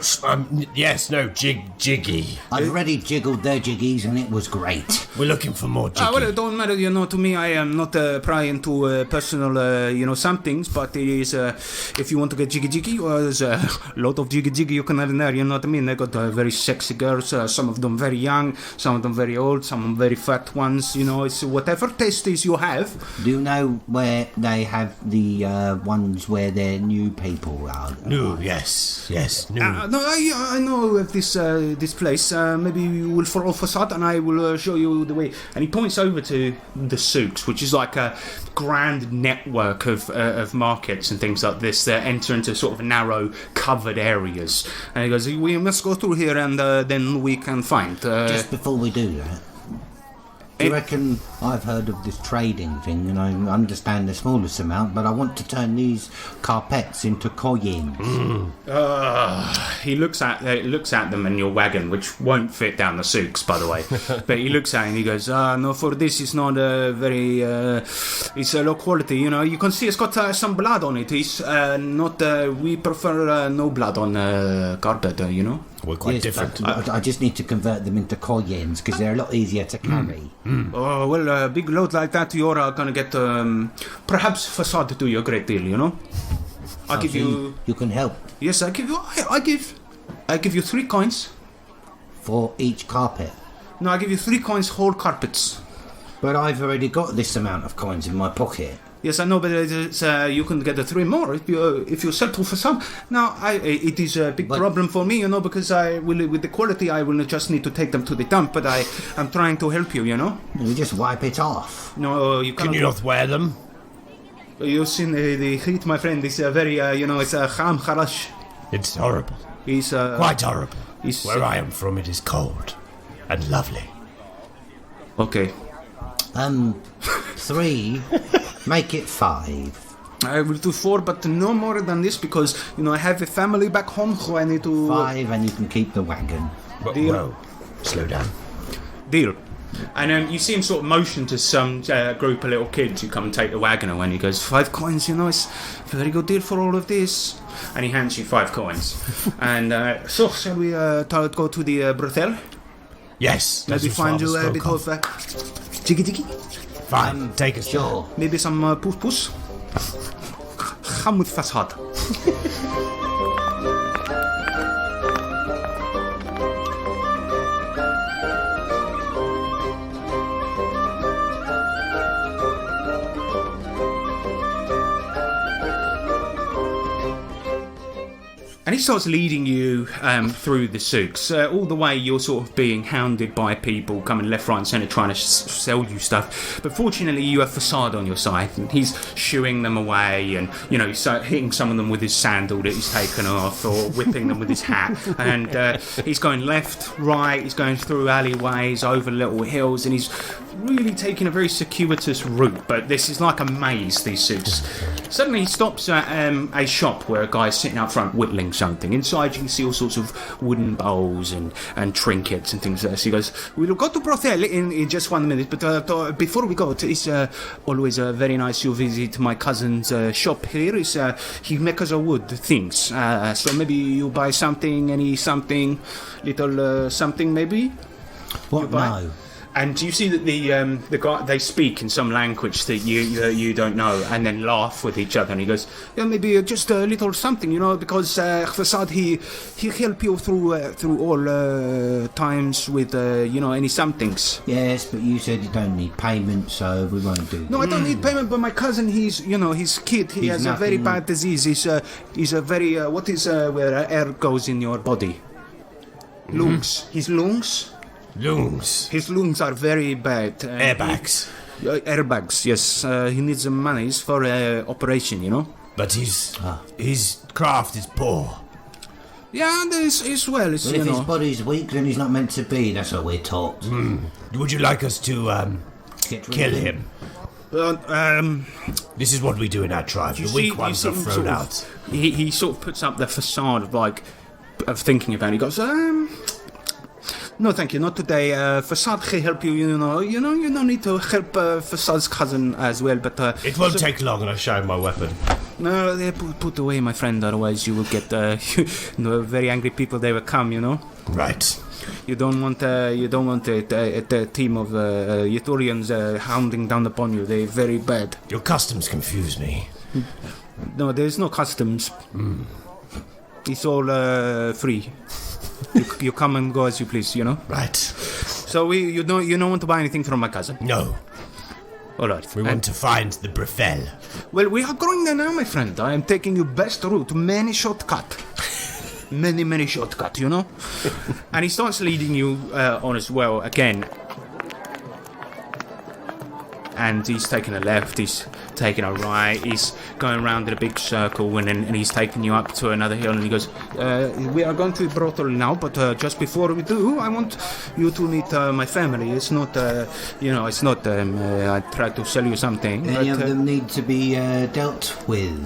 jiggy. I've already jiggled their jiggies and it was great. We're looking for more jiggy. Well, it don't matter, to me, I am not prying to personal, some things, but it is, if you want to get jiggy, well, there's a lot of jiggy you can have in there, you know what I mean? They got very sexy girls, some of them very young, some of them very old, some of them very fat ones, it's whatever taste is you have. Do you know where they have the ones where they're new people are? No, yes, no. No, I know of this place. Maybe you will follow Fassad and I will show you the way. And he points over to the souks, which is like a grand network of markets and things like this that enter into sort of narrow, covered areas. And he goes, we must go through here and then we can find... Just before we do that, do you reckon I've heard of this trading thing and I understand the smallest amount, but I want to turn these carpets into coins? He looks at them in your wagon, which won't fit down the souks, by the way. But he looks at it and he goes, no, for this it's not very... it's low quality, You can see it's got some blood on it. It's not... we prefer no blood on carpet, We're quite different. I just need to convert them into coins because they're a lot easier to carry. Oh, well, a big load like that, you're going to get perhaps Fassad to do you a great deal, I'll give you... You can help. Yes, I give you 3 coins. For each carpet? No, I give you 3 coins whole carpets. But I've already got this amount of coins in my pocket. Yes, I know, but you can get 3 more if you sell to Fassad. Now, it is a big problem for me, because with the quality, I will just need to take them to the dump. But I'm trying to help you, You just wipe it off. No, you cannot. Can you not wear them? You've seen the heat, my friend. It's very, it's a kham kharash. It's horrible. He's Quite horrible. He's Where I am from, it is cold and lovely. Okay. 3. Make it 5. I will do 4, but no more than this because I have a family back home who I need to. 5, and you can keep the wagon. Deal. Whoa, slow down. Deal. And you see him sort of motion to some group of little kids who come and take the wagon away, and he goes, 5 coins, it's a very good deal for all of this. And he hands you 5 coins. And so, shall we go to the brothel? Yes. Maybe find you a bit of jiggy jiggy? Fine, take us. Sure. Maybe some puss puss? Come with facade. And he starts leading you through the souks. All the way you're sort of being hounded by people coming left, right and centre trying to sell you stuff. But fortunately you have Facade on your side and he's shooing them away and, hitting some of them with his sandal that he's taken off or whipping them with his hat. And he's going left, right, he's going through alleyways, over little hills, and he's really taking a very circuitous route. But this is like a maze, these souks. Suddenly he stops at a shop where a guy's sitting out front whittling something. Inside you can see all sorts of wooden bowls and trinkets and things like that. So he goes, we'll go to brothel in just 1 minute, but before we go, it's always very nice you visit my cousin's shop here. He makes wood things. So maybe you buy something, little something maybe? What? No. And you see that the guy, they speak in some language that you don't know, and then laugh with each other. And he goes, yeah, maybe just a little something, because Facade he help you through all times with any somethings. Yes, but you said you don't need payment, so we won't do that. No, I don't need payment, but my cousin, his kid, he has a very bad disease. He's a very what is where air goes in your body? Lungs. His lungs. His lungs are very bad. Airbags. Airbags, yes. He needs some money for operation, But his craft is poor. Yeah, it's well. It's, Well, if his body's weak, then he's not meant to be. That's what we're taught. Would you like us to kill him? This is what we do in our tribe. The weak ones are thrown out. He sort of puts up the facade of thinking about it. He goes, no, thank you, not today. Facade can help you. You don't need to help Facade's cousin as well. But it won't take long, and I show him my weapon. No, put away, my friend. Otherwise, you will get very angry people. They will come. Right. You don't want a team of Yithorians hounding down upon you. They're very bad. Your customs confuse me. No, there's no customs. It's all free. You come and go as you please, Right. So you don't want to buy anything from my cousin? No. All right. We want to find the brothel. Well, we are going there now, my friend. I am taking you best route, many shortcut. Many shortcut, And he starts leading you on as well, again. And he's taking a left, he's taking a right, he's going around in a big circle, and he's taking you up to another hill, and he goes, we are going to the brothel now, but just before we do, I want you to meet my family. It's not, it's not, I try to sell you something. Any of them need to be dealt with.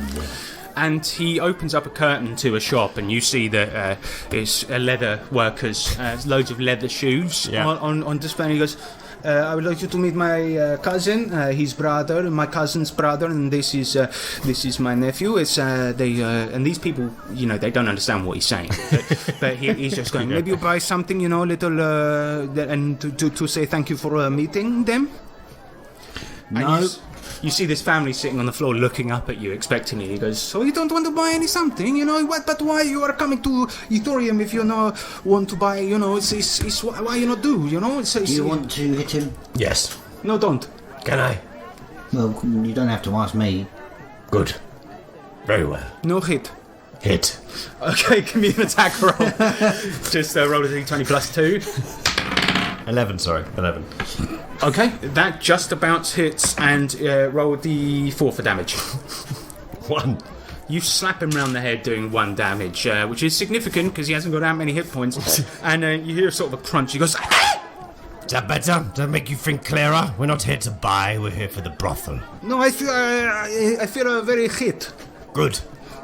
And he opens up a curtain to a shop, and you see that it's leather workers, loads of leather shoes on display, and he goes, I would like you to meet my cousin, his brother, my cousin's brother, and this is my nephew. It's and these people, they don't understand what he's saying, but he's just going. Maybe you buy something, little, and to say thank you for meeting them. No. And you see this family sitting on the floor looking up at you expectingly. He goes, so you don't want to buy any something, what? But why you are coming to Yithorium if you want to buy, it's why you not do, Do you want to hit him? Yes. No, don't. Can I? Well, you don't have to ask me. Good. Very well. No hit. Hit. Okay, give me an attack roll. Just roll a d20 plus 2. 11. Okay, that just about hits, and roll d4 for damage. 1. You slap him round the head, doing 1 damage, which is significant because he hasn't got that many hit points. And you hear sort of a crunch. He goes, "Ah!" Is that better? Does that make you think clearer? We're not here to buy, we're here for the brothel. No, I feel very hit. Good.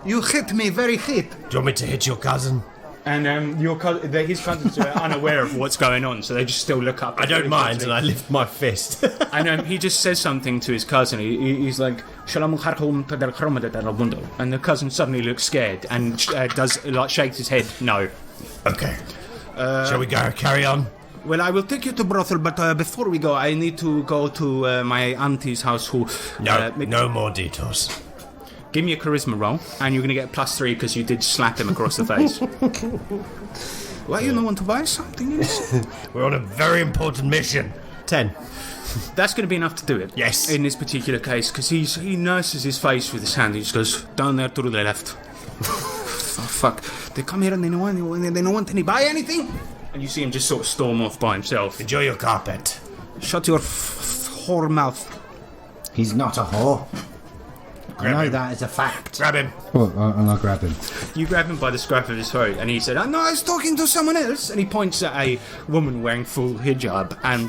You hit me very hit. Do you want me to hit your cousin? And his cousins are unaware of what's going on, so they just still look up. I don't mind, and I lift my fist. And he just says something to his cousin. He's like, and the cousin suddenly looks scared and shakes his head. No. Okay. Shall we go? Carry on? Well, I will take you to brothel, but before we go, I need to go to my auntie's house. No more detours. Give me a charisma roll, and you're going to get +3 because you did slap him across the face. Well, you don't want to buy something? We're on a very important mission. 10. That's going to be enough to do it. Yes. In this particular case, because he nurses his face with his hand. He just goes, down there to the left. Oh, fuck. They come here and they don't want any buy anything? And you see him just sort of storm off by himself. Enjoy your carpet. Shut your whore mouth. He's not a whore. I know him. that is a fact. Grab him. Well, and I grab him. You grab him by the scruff of his throat, and he said, "Oh no, I was talking to someone else." And he points at a woman wearing full hijab, and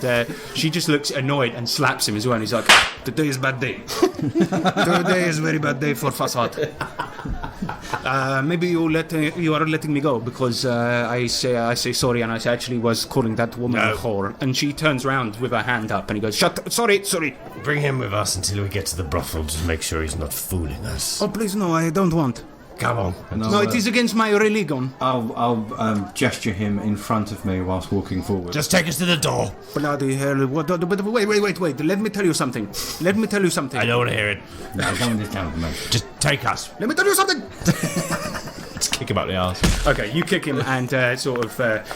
she just looks annoyed and slaps him as well. And he's like, "Today is a bad day. Today is a very bad day for Fasad. Maybe you are letting me go because I say sorry, and I actually was calling that woman a whore." And she turns around with her hand up, and he goes, sorry. Bring him with us until we get to the brothel. Just make sure he's not fooling us. Oh, please, no, I don't want. Come on. No, it is against my religion. I'll gesture him in front of me whilst walking forward. Just take us to the door. Bloody hell. Wait. Let me tell you something. I don't want to hear it. No, go on this down, mate. Just take us. Let me tell you something. Let's kick him up the arse. Okay, you kick him and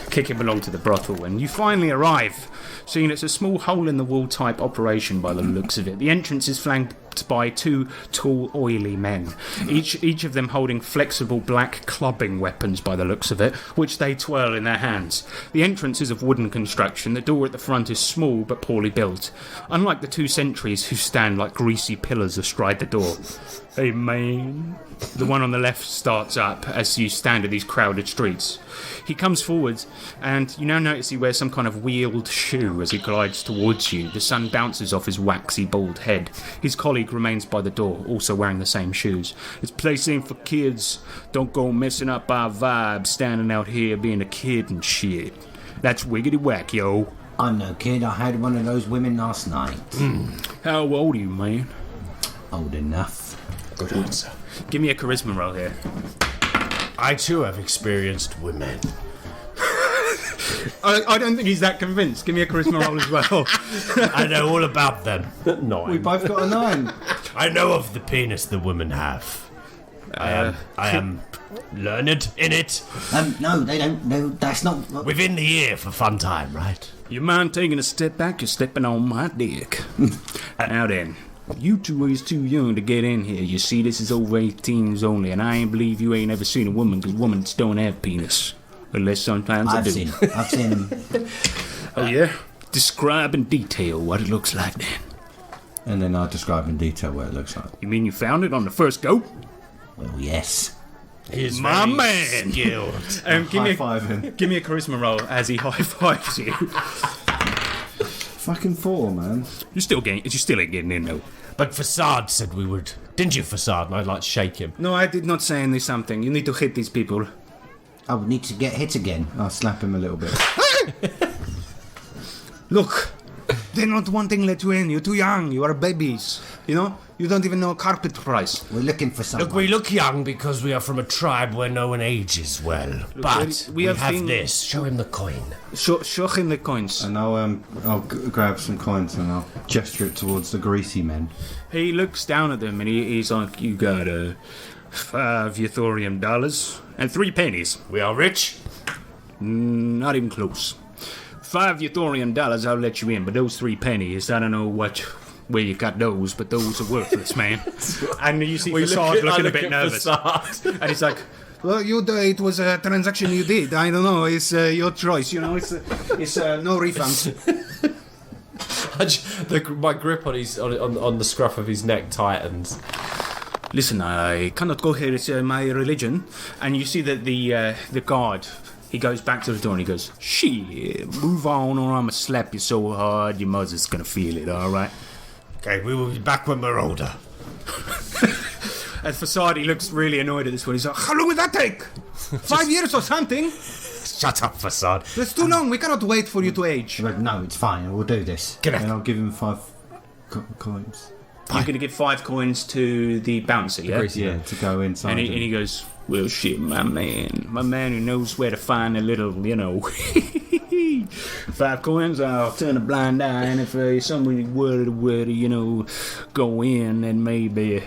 kick him along to the brothel, and you finally arrive, seeing it's a small hole-in-the-wall type operation by the looks of it. The entrance is flanked by 2 tall, oily men, each of them holding flexible black clubbing weapons by the looks of it, which they twirl in their hands. The entrance is of wooden construction. The door at the front is small but poorly built, unlike the 2 sentries who stand like greasy pillars astride the door. Hey man. The one on the left starts up as you stand in these crowded streets. He comes forward, and you now notice he wears some kind of wheeled shoe as he glides towards you. The sun bounces off his waxy, bald head. His colleague remains by the door, also wearing the same shoes. This place ain't for kids. Don't go messing up our vibe standing out here being a kid and shit. That's wiggity whack, yo. I'm no kid. I had one of those women last night. How old are you, man? Old enough. Good answer. Give me a charisma roll here. I too have experienced women. I don't think he's that convinced. Give me a charisma roll as well. I know all about them. We both got a 9. I know of the penis the women have. I am learned in it. No, they don't. No, that's not. Within the year for fun time, right? You mind taking a step back? You're stepping on my dick. Now then. You two is too young to get in here. You see, this is over 18s only, and I ain't believe you ain't ever seen a woman, because women don't have penis. Unless sometimes I've they do. I've seen them. Oh, yeah? Describe in detail what it looks like then. And then I'll describe in detail what it looks like. You mean you found it on the first go? Well, yes. He's My very man! skilled. High-five him. Give me a charisma roll as he high-fives you. Fucking 4, man. You still ain't getting in, though. But Facade said we would. Didn't you, Facade? And I'd like to shake him. No, I did not say any something. You need to hit these people. I would need to get hit again. I'll slap him a little bit. Look, they're not wanting to let you in. You're too young. You are babies. You know? You don't even know carpet price. We're looking for someone. Look, we look young because we are from a tribe where no one ages well. But we have this. Show him the coin. Show him the coins. And I'll grab some coins and I'll gesture it towards the greasy men. He looks down at them and he's like, you got 5 Yithorium dollars and 3 pennies. We are rich. Not even close. 5 Yithorium dollars, I'll let you in, but those 3 pennies, I don't know where you got those, but those are worthless, man. And you see Facade looking a bit nervous. And he's like, well, it was a transaction you did. I don't know. It's your choice. You know, it's no refunds. My grip on the scruff of his neck tightens. Listen, I cannot go here. It's my religion. And you see that the guard, he goes back to the door and he goes, shit, move on or I'm going to slap you so hard your mother's going to feel it, all right? Okay, we will be back when we're older. As Facade, he looks really annoyed at this one. He's like, how long will that take? 5 years or something? Shut up, Facade. That's too long. We cannot wait for you to age. But no, it's fine. We'll do this. Get And out. I'll give him 5 coins. You're going to give 5 coins to the bouncer, yeah? Yeah, to go inside. And he goes, well, shit, my man who knows where to find a little, 5 coins, I'll turn a blind eye, and if somebody were to, go in, then maybe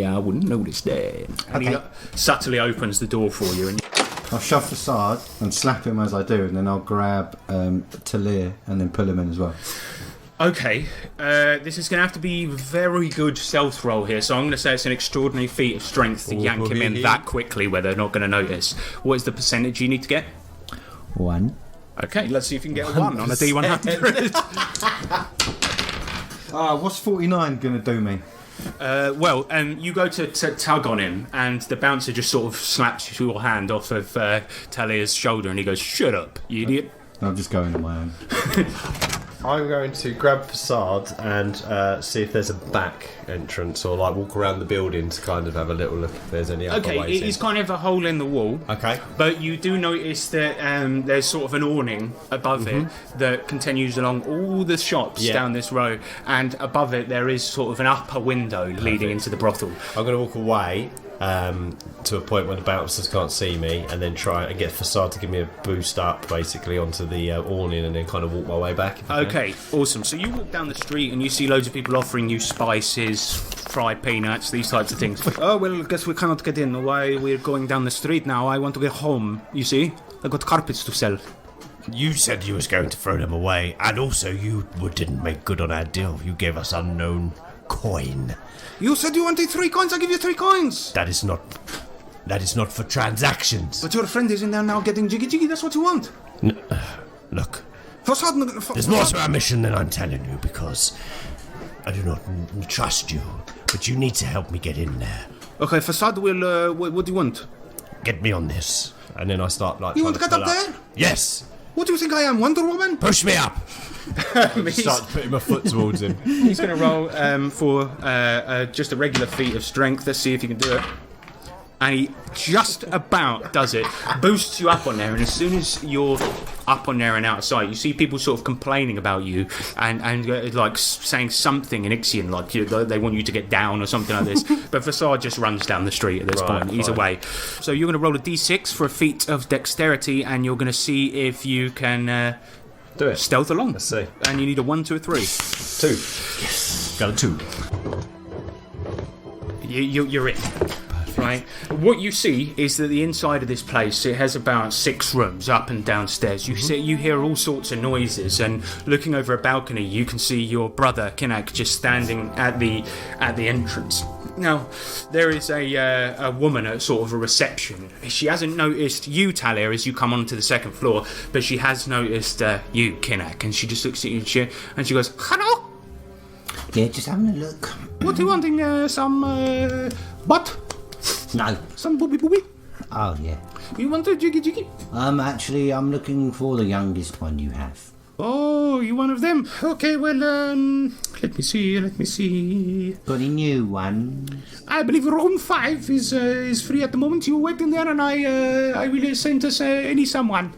I wouldn't notice that. And he subtly opens the door for you, and I'll shove Facade and slap him as I do, and then I'll grab Talir and then pull him in as well. okay, this is going to have to be very good stealth roll here, so I'm going to say it's an extraordinary feat of strength to yank him in that quickly where they're not going to notice. What is the percentage you need to get? 1. Okay, let's see if you can get a 1 on a D100. What's 49 going to do me? You go to tug on him, and the bouncer just sort of slaps your hand off of Talir's shoulder, and he goes, shut up, you idiot. I'll just go in on my own. I'm going to grab Facade and see if there's a back entrance, or like walk around the building to kind of have a little look if there's any other Okay, ways it is in. kind of a hole in the wall. Okay. But you do notice that there's sort of an awning above it that continues along all the shops down this row, and above it there is sort of an upper window leading into the brothel. I'm going to walk away to a point where the bouncers can't see me, and then try and get Facade to give me a boost up basically onto the awning, and then kind of walk my way back. Okay, awesome. So you walk down the street and you see loads of people offering you spices, fried peanuts, these types of things. Oh, well, I guess we cannot get in. Why we're going down the street now? I want to get home, you see? I got carpets to sell. You said you was going to throw them away, and also you didn't make good on our deal. You gave us unknown coin. You said you wanted 3 coins, I give you 3 coins. That is not for transactions. But your friend is in there now getting jiggy, that's what you want. Look, Facade, there's more to our mission than I'm telling you, because I do not trust you, but you need to help me get in there. Okay, Facade will, what do you want? Get me on this. And then I start like. You trying want to to get pull up there? Yes, What do you think I am, Wonder Woman? push me up. Start putting my foot towards him. He's going to roll for just a regular feat of strength. Let's see if he can do it. And he just about does it. Boosts you up on there, and as soon as you're up on there and out of sight, you see people sort of complaining about you and like saying something in Ixian, like they want you to get down or something like this. But Facade just runs down the street at this point. He's fine. away. So you're going to roll a d6 for a feat of dexterity, and you're going to see if you can Do it. stealth along. Let's see. And you need a 1, 2, or 3. 2. Yes. Got a 2. You're in. Right. What you see is that the inside of this place, it has about 6 rooms up and downstairs. You hear all sorts of noises, and looking over a balcony, you can see your brother Kinnak just standing at the entrance. Now, there is a woman at sort of a reception. She hasn't noticed you, Talia, as you come onto the 2nd floor, but she has noticed you, Kinnak, and she just looks at you and she goes, "Hello, Yeah, just having a look. what are you wanting? Some butt? No. Some booby? Oh, yeah. You want a jiggy? Actually, I'm looking for the youngest one you have. Oh, you one of them? Okay, well, let me see. Got any new ones? I believe room 5 is free at the moment. You wait in there, and I will send us someone.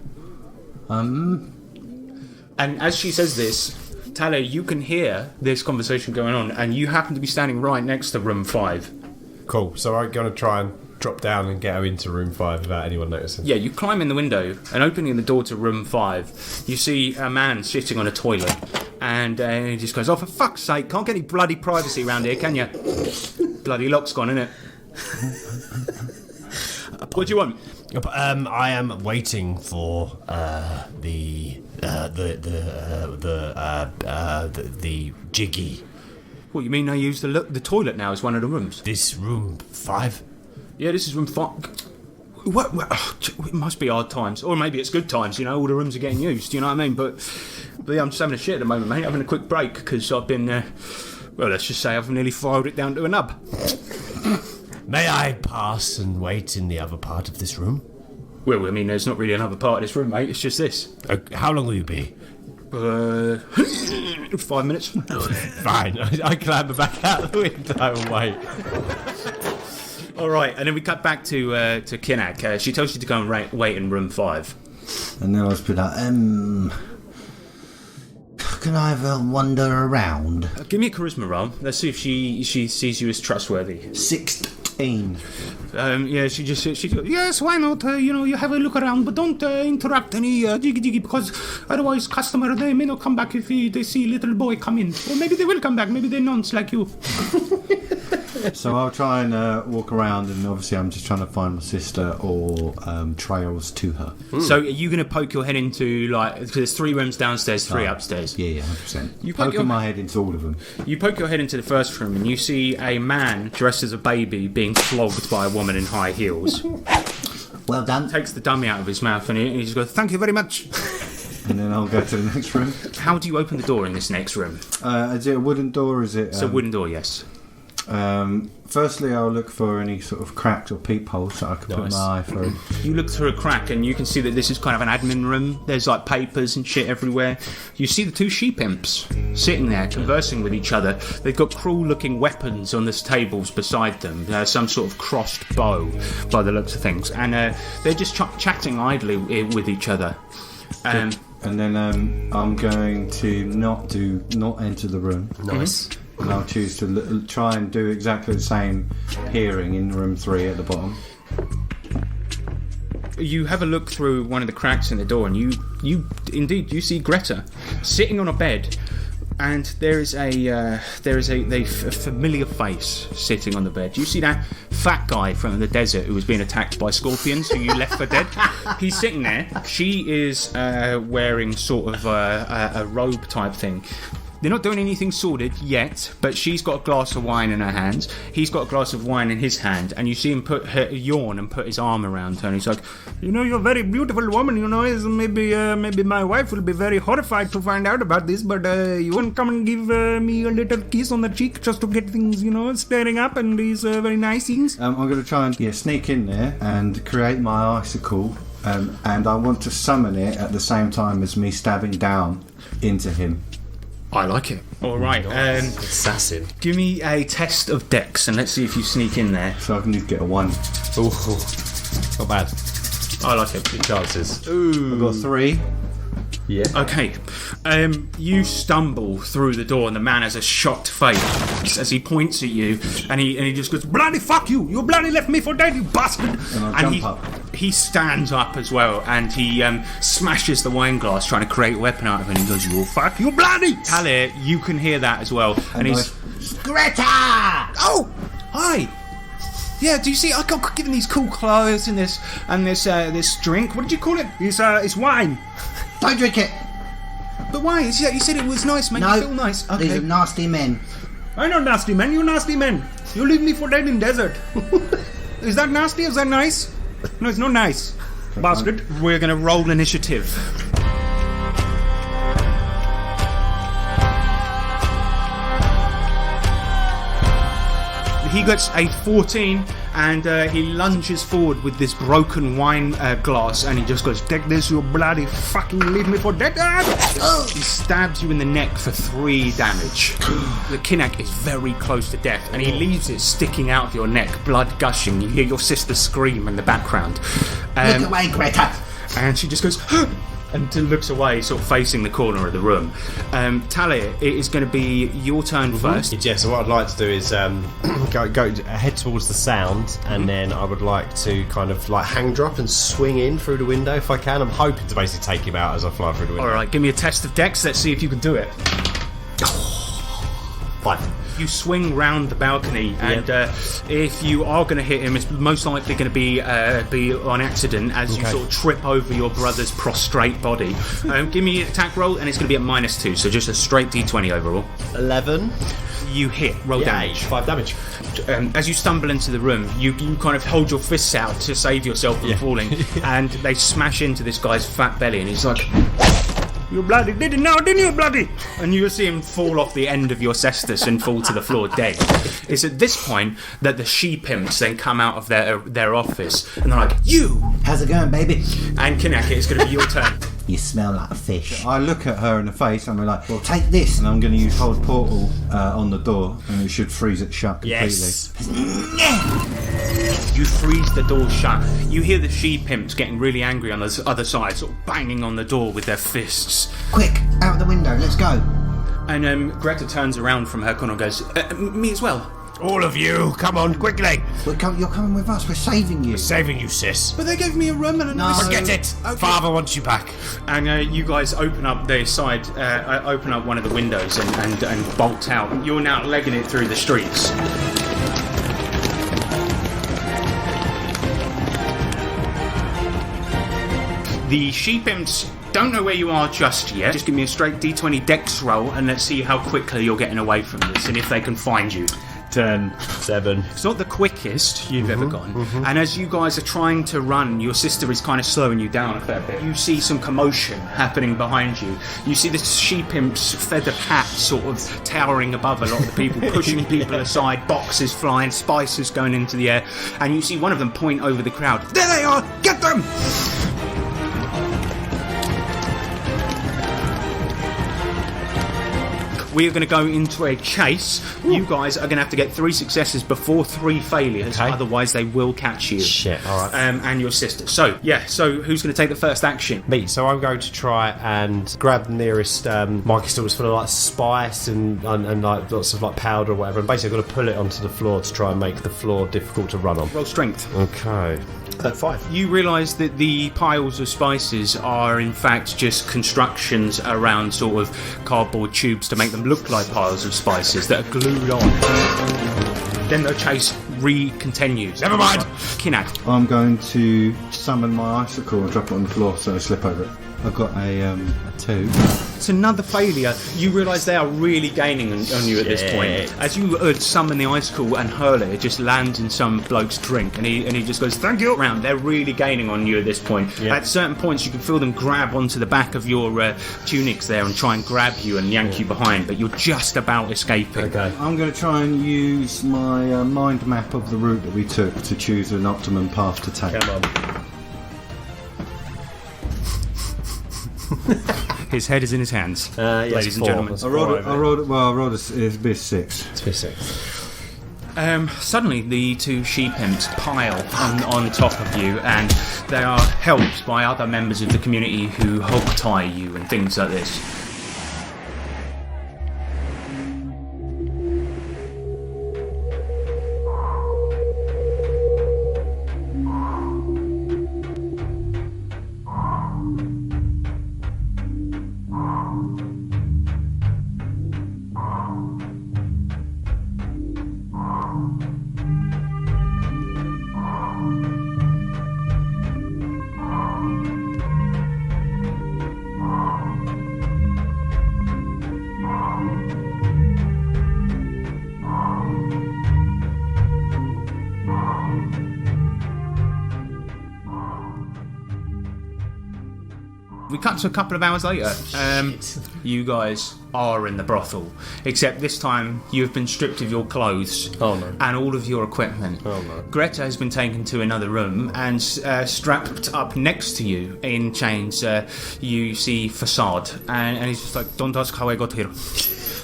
And as she says this, Talia, you can hear this conversation going on, and you happen to be standing right next to room 5. Cool. So I'm going to try and drop down and get her into room 5 without anyone noticing. Yeah, you climb in the window, and opening the door to room 5, you see a man sitting on a toilet, and he just goes, "Oh, for fuck's sake, can't get any bloody privacy around here, can you? Bloody lock's gone, innit?" What do you want? I am waiting for the jiggy. What, you mean I use the toilet now as one of the rooms? This room 5. Yeah, this is room 5. What? It must be hard times, or maybe it's good times. All the rooms are getting used. You know what I mean? But yeah, I'm just having a shit at the moment, mate. Having a quick break because I've been. Well, let's just say I've nearly filed it down to a nub. May I pass and wait in the other part of this room? Well, I mean, there's not really another part of this room, mate. It's just this. How long will you be? 5 minutes. Fine. I clamber back out of the window and wait. All right, and then we cut back to Kinnack. She tells you to go and wait in room 5. And then I was put out, can I have a wander around? Give me a charisma roll. Let's see if she sees you as trustworthy. 16. Yeah, she goes, yes, why not? You have a look around, but don't interrupt any jiggy, because otherwise customer, they may not come back if they see little boy come in. Or maybe they will come back, maybe they're nonce like you. So I'll try and walk around, and obviously I'm just trying to find my sister or trails to her. So are you going to poke your head into, because there's 3 rooms downstairs, 3 upstairs? Yeah, 100%. You poke Poking my head into all of them. You poke your head into the first room and you see a man dressed as a baby being flogged by a woman in high heels. Well done. Takes the dummy out of his mouth and he just goes, thank you very much. And then I'll go to the next room. How do you open the door in this next room? Is it a wooden door or is it... It's a wooden door, yes. Firstly, I'll look for any sort of cracks or peepholes that I can put my eye through. You look through a crack and you can see that this is kind of an admin room. There's like papers and shit everywhere. You see the 2 sheep imps sitting there conversing with each other. They've got cruel looking weapons on the tables beside them. Some sort of crossed bow by the looks of things. And they're just chatting idly with each other. And then I'm going to not enter the room. Nice. And I'll choose to try and do exactly the same peering in room 3 at the bottom. You have a look through one of the cracks in the door, and you see Greta sitting on a bed, and there is a familiar face sitting on the bed. You see that fat guy from the desert who was being attacked by scorpions, who you left for dead. He's sitting there. She is wearing sort of a robe type thing. They're not doing anything sordid yet, but she's got a glass of wine in her hands. He's got a glass of wine in his hand, and you see him yawn and put his arm around her, and he's like, you're a very beautiful woman, maybe my wife will be very horrified to find out about this, but you won't come and give me a little kiss on the cheek just to get things, stirring up and these very nice things. I'm going to try and sneak in there and create my icicle, and I want to summon it at the same time as me stabbing down into him. I like it. All right. Assassin. Give me a test of dex, and let's see if you sneak in there. So I can just get a 1. Ooh, not bad. I like it. Good chances. I've got 3. Yeah. Okay. You stumble through the door, and the man has a shocked face as he points at you, and he just goes, "Bloody fuck you! You bloody left me for dead, you bastard!" And I jump up. He stands up as well, and he smashes the wine glass, trying to create a weapon out of it. And he goes, "You fuck you, bloody!" Talia, you can hear that as well, and he's Greta! Oh, hi. Yeah, do you see? I got given these cool clothes and this drink. What did you call it? It's wine. Don't drink it! But why? You said it was nice, man. No, You feel nice. Okay. these are nasty men. I know nasty men. You nasty men. You leave me for dead in desert. Is that nasty? Is that nice? No, it's not nice. Bastard. We're going to roll initiative. He gets a 14, and he lunges forward with this broken wine glass, and he just goes, "Take this, you bloody fucking leave me for dead!" He stabs you in the neck for 3 damage. The Kinnack is very close to death, and he leaves it sticking out of your neck, blood gushing. You hear your sister scream in the background. Look away, Greta! And she just goes, and looks away, sort of facing the corner of the room. Talia, it is going to be your turn first. Yeah, so what I'd like to do is go head towards the sound, and then I would like to kind of like hang drop and swing in through the window if I can. I'm hoping to basically take him out as I fly through the window. Alright, give me a test of dex. Let's see if you can do it. 5. You swing round the balcony, and if you are going to hit him, it's most likely going to be on accident as you sort of trip over your brother's prostrate body. Give me an attack roll, and it's going to be at -2, so just a straight d20 overall. 11. You hit. Roll damage. 5 damage. As you stumble into the room, you kind of hold your fists out to save yourself from falling, and they smash into this guy's fat belly, and he's like, You bloody didn't know, didn't you, bloody? And you see him fall off the end of your cestus and fall to the floor dead. It's at this point that the she-pimps then come out of their office and they're like, you! How's it going, baby? And Kinaki, it's going to be your turn. You smell like a fish. I look at her in the face and I'm like, well, take this. And I'm going to use hold portal on the door and it should freeze it shut completely. Yes. You freeze the door shut. You hear the she-pimps getting really angry on the other side, sort of banging on the door with their fists. Quick, out the window, let's go. And Greta turns around from her corner and goes, me as well. All of you, come on, quickly. You're coming with us, we're saving you. Saving you, sis. But they gave me a room and Forget it. Okay. Father wants you back. And you guys open up their side, open up one of the windows and bolt out. You're now legging it through the streets. The she-pimps don't know where you are just yet. Just give me a straight D20 dex roll and let's see how quickly you're getting away from this and if they can find you. 10, 7. It's not the quickest you've ever gone. And as you guys are trying to run, your sister is kind of slowing you down a fair bit. You see some commotion happening behind you. You see the she-pimp's feathered hat sort of towering above a lot of the people, pushing people aside, boxes flying, spices going into the air. And you see one of them point over the crowd. There they are! Get them! We are going to go into a chase. Ooh. You guys are going to have to get 3 successes before 3 failures, otherwise they will catch you. Shit, alright. And your sister. So who's going to take the first action? Me. So I'm going to try and grab the nearest market store that's full of like spice and like lots of like powder or whatever, and basically I've got to pull it onto the floor to try and make the floor difficult to run on. Roll strength. Okay. 5. You realise that the piles of spices are in fact just constructions around sort of cardboard tubes to make them look like piles of spices that are glued on. Then the chase continues. Never mind. Kinat. I'm going to summon my icicle and drop it on the floor so I slip over it. I've got a 2. It's another failure. You realise they are really gaining on you at this point. As you summon the icicle and hurl it, it just lands in some bloke's drink, and he just goes, "Thank you." Around, they're really gaining on you at this point. Yeah. At certain points, you can feel them grab onto the back of your tunics there and try and grab you and yank you behind, but you're just about escaping. Okay. I'm going to try and use my mind map of the route that we took to choose an optimum path to take. Come on. His head is in his hands, yes, ladies and 4. gentlemen. I rolled a 6. It's bit 6. Suddenly, the 2 she-pimps pile on top of you, and they are helped by other members of the community who hog-tie you and things like this. We cut to a couple of hours later. You guys are in the brothel, except this time you've been stripped of your clothes and all of your equipment. Greta has been taken to another room and strapped up next to you in chains. You see Facade, and he's just like, "Don't ask how I got here."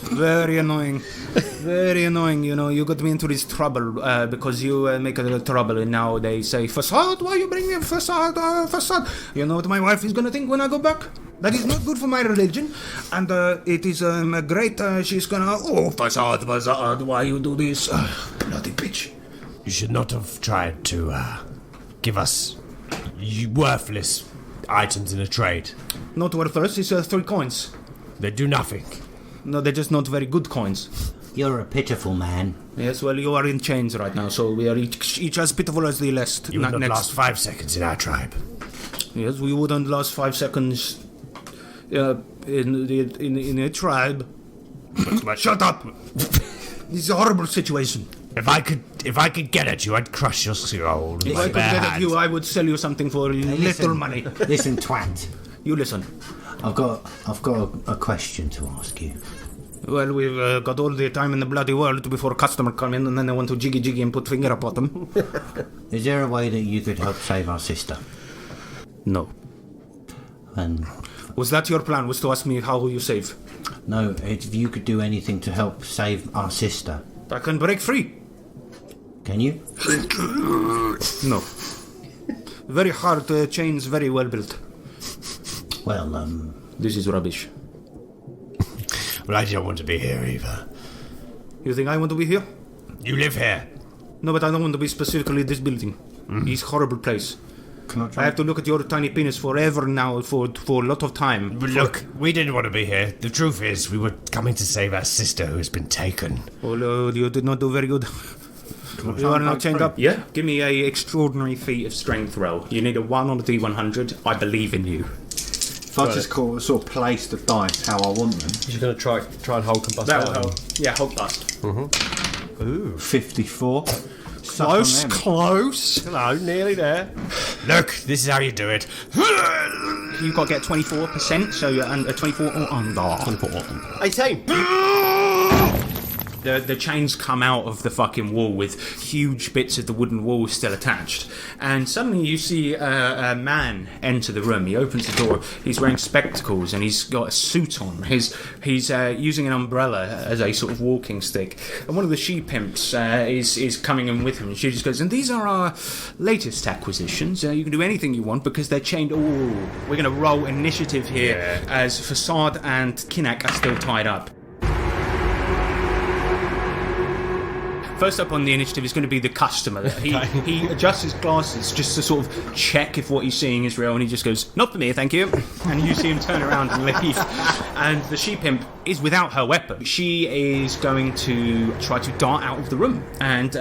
Very annoying. Very annoying, you know. You got me into this trouble because you make a little trouble, and now they say, "Facade, why you bring me a facade? Facade." You know what my wife is going to think when I go back? That is not good for my religion. And it is great. She's going to, Facade, why you do this? Bloody bitch. You should not have tried to give us worthless items in a trade. Not worthless, it's 3 coins. They do nothing. No, they're just not very good coins. You're a pitiful man. Yes, well, you are in chains right now, so we are each as pitiful as the last. You would not last 5 seconds in our tribe. Yes, we wouldn't last 5 seconds in a tribe. Shut up! This is a horrible situation. If I could get at you, I'd crush your skull. If I could get at you, I would sell you something for little money. Listen, twat. You listen. I've got a question to ask you. Well, we've got all the time in the bloody world before a customer come in and then they want to jiggy and put finger up on them. Is there a way that you could help save our sister? No. And Was that your plan, was to ask me how will you save? no, if you could do anything to help save our sister, I can break free. can you? No. Very hard chains, very well built. Well, This is rubbish. Well, I don't want to be here either. You think I want to be here? You live here. No, but I don't want to be specifically this building. It's a horrible place. Can I I try? have to look at your tiny penis forever now for a lot of time. But look, we didn't want to be here. The truth is, we were coming to save our sister who has been taken. Oh, you did not do very good. You are now chained up. Yeah. Give me a extraordinary feat of strength roll. You need a 1 on a D100. I believe in you. If I just sort of place the dice how I want them. You're going to try and hold combust That will out. help. Yeah, hold fast. 54. Close, close. Hello, nearly there. Look, this is how you do it. You've got to get 24%, so you're under 24 or under. 18. The chains come out of the fucking wall with huge bits of the wooden wall still attached. And suddenly you see a man enter the room. He opens the door. He's wearing spectacles and he's got a suit on. He's using an umbrella as a sort of walking stick. And one of the she-pimps is coming in with him. And she just goes, and these are our latest acquisitions. You can do anything you want because they're chained. Ooh, we're going to roll initiative here as Facade and Kinnak are still tied up. First up on the initiative is going to be the customer. He adjusts his glasses just to sort of check if what he's seeing is real, and he just goes, "Not for me, thank you." And you see him turn around and leave. And the she-pimp is without her weapon. She is going to try to dart out of the room and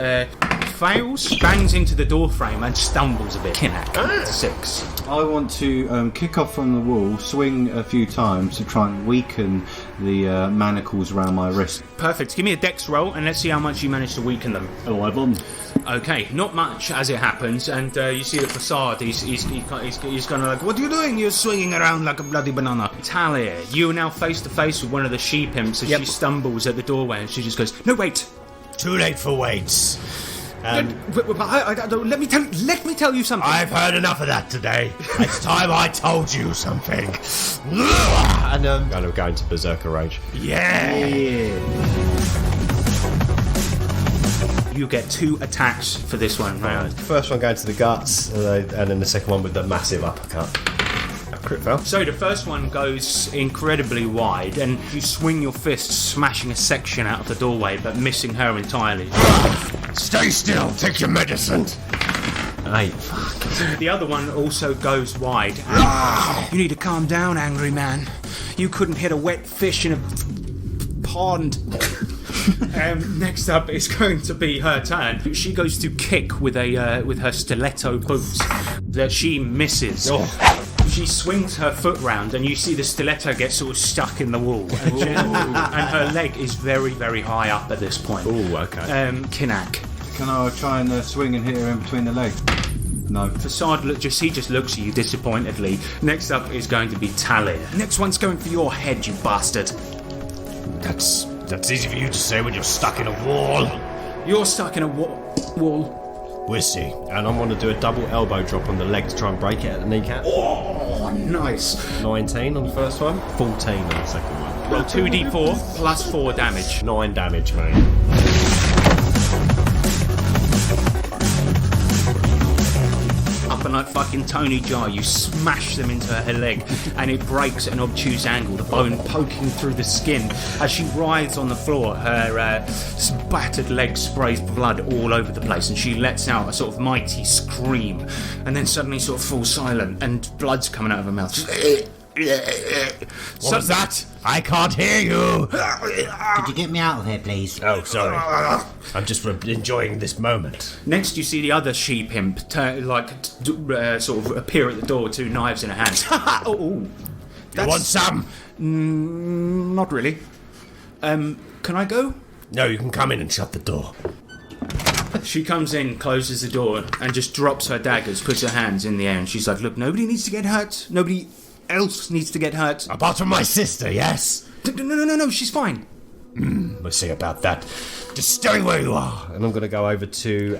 fails, bangs into the door frame, and stumbles a bit. Kinnak, 6. I want to kick off from the wall, swing a few times to try and weaken the manacles around my wrist. Perfect. Give me a dex roll, and let's see how much you manage to weaken them. 11. Okay, not much as it happens, and you see the Facade. He's kind of like, "What are you doing? You're swinging around like a bloody banana." Talia, you are now face to face with one of the she-pimps as she stumbles at the doorway, and she just goes, "No, wait." Too late for weights. Let me tell you something. I've heard enough of that today. It's time I told you something. And kind of going to berserker rage. You get 2 attacks for this one, right? First one going to the guts, and then the second one with the massive uppercut. A crit fail. So the first one goes incredibly wide, and you swing your fist, smashing a section out of the doorway, but missing her entirely. Stay still. Take your medicine. 8. The other one also goes wide. And you need to calm down, angry man. You couldn't hit a wet fish in a pond. Next up is going to be her turn. She goes to kick with her stiletto boots that she misses. She swings her foot round, and you see the stiletto get sort of stuck in the wall. And her leg is very, very high up at this point. Ooh, okay. Kinnak. Can I try and swing and hit her in between the legs? No. Facade he just looks at you disappointedly. Next up is going to be Talia. Next one's going for your head, you bastard. That's easy for you to say when you're stuck in a wall. You're stuck in a wall. We'll see. And I'm going to do a double elbow drop on the leg to try and break it at the kneecap. Oh, nice. 19 on the first one, 14 on the second one. Roll 2d4 plus 4 damage. 9 damage, mate. Up and like fucking Tony Jar, you smash them into her leg, and it breaks at an obtuse angle, the bone poking through the skin. As she writhes on the floor, her battered leg sprays blood all over the place, and she lets out a sort of mighty scream, and then suddenly sort of falls silent, and blood's coming out of her mouth. What was that? I can't hear you. Could you get me out of here, please? Oh, sorry. I'm just enjoying this moment. Next, you see the other she-pimp sort of appear at the door with 2 knives in her hands. You want some? Not really. Can I go? No, you can come in and shut the door. She comes in, closes the door, and just drops her daggers, puts her hands in the air, and she's like, "Look, nobody needs to get hurt. Nobody else needs to get hurt. Apart from my sister, yes? No, she's fine. We'll see about that. Just stay where you are. And I'm going to go over to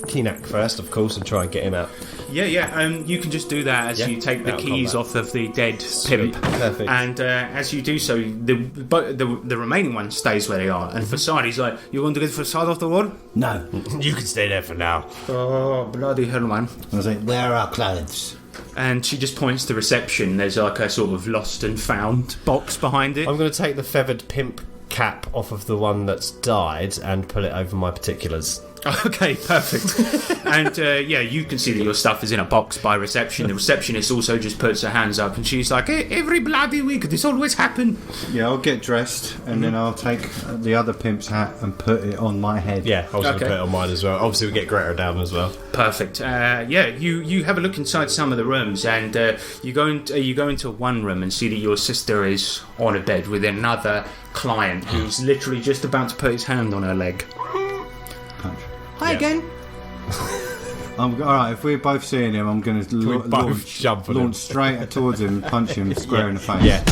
Kinak first, of course, and try and get him out. Yeah. You can just do that as you take the Out of keys combat. off of the dead Sweet. pimp. Perfect. And as you do so, the remaining one stays where they are. And Facade, he's like, "You want to get Facade off the wall?" No. You can stay there for now. Oh, bloody hell, man. I was like, where are our clothes? And she just points to reception. There's like a sort of lost and found box behind it. I'm going to take the feathered pimp cap off of the one that's died and pull it over my particulars. Okay, perfect. And you can see that your stuff is in a box by reception. The receptionist also just puts her hands up and she's like, every bloody week, this always happen. Yeah, I'll get dressed and then I'll take the other pimp's hat and put it on my head. Yeah, I was going to Okay. put it on mine as well. Obviously, we get Greta down as well. Perfect. You have a look inside some of the rooms, and you go into one room and see that your sister is on a bed with another client who's literally just about to put his hand on her leg. Punch. Hi again. Alright, if we're both seeing him, I'm going to both jump on him? launch straight towards him, punch him square in the face. Yeah.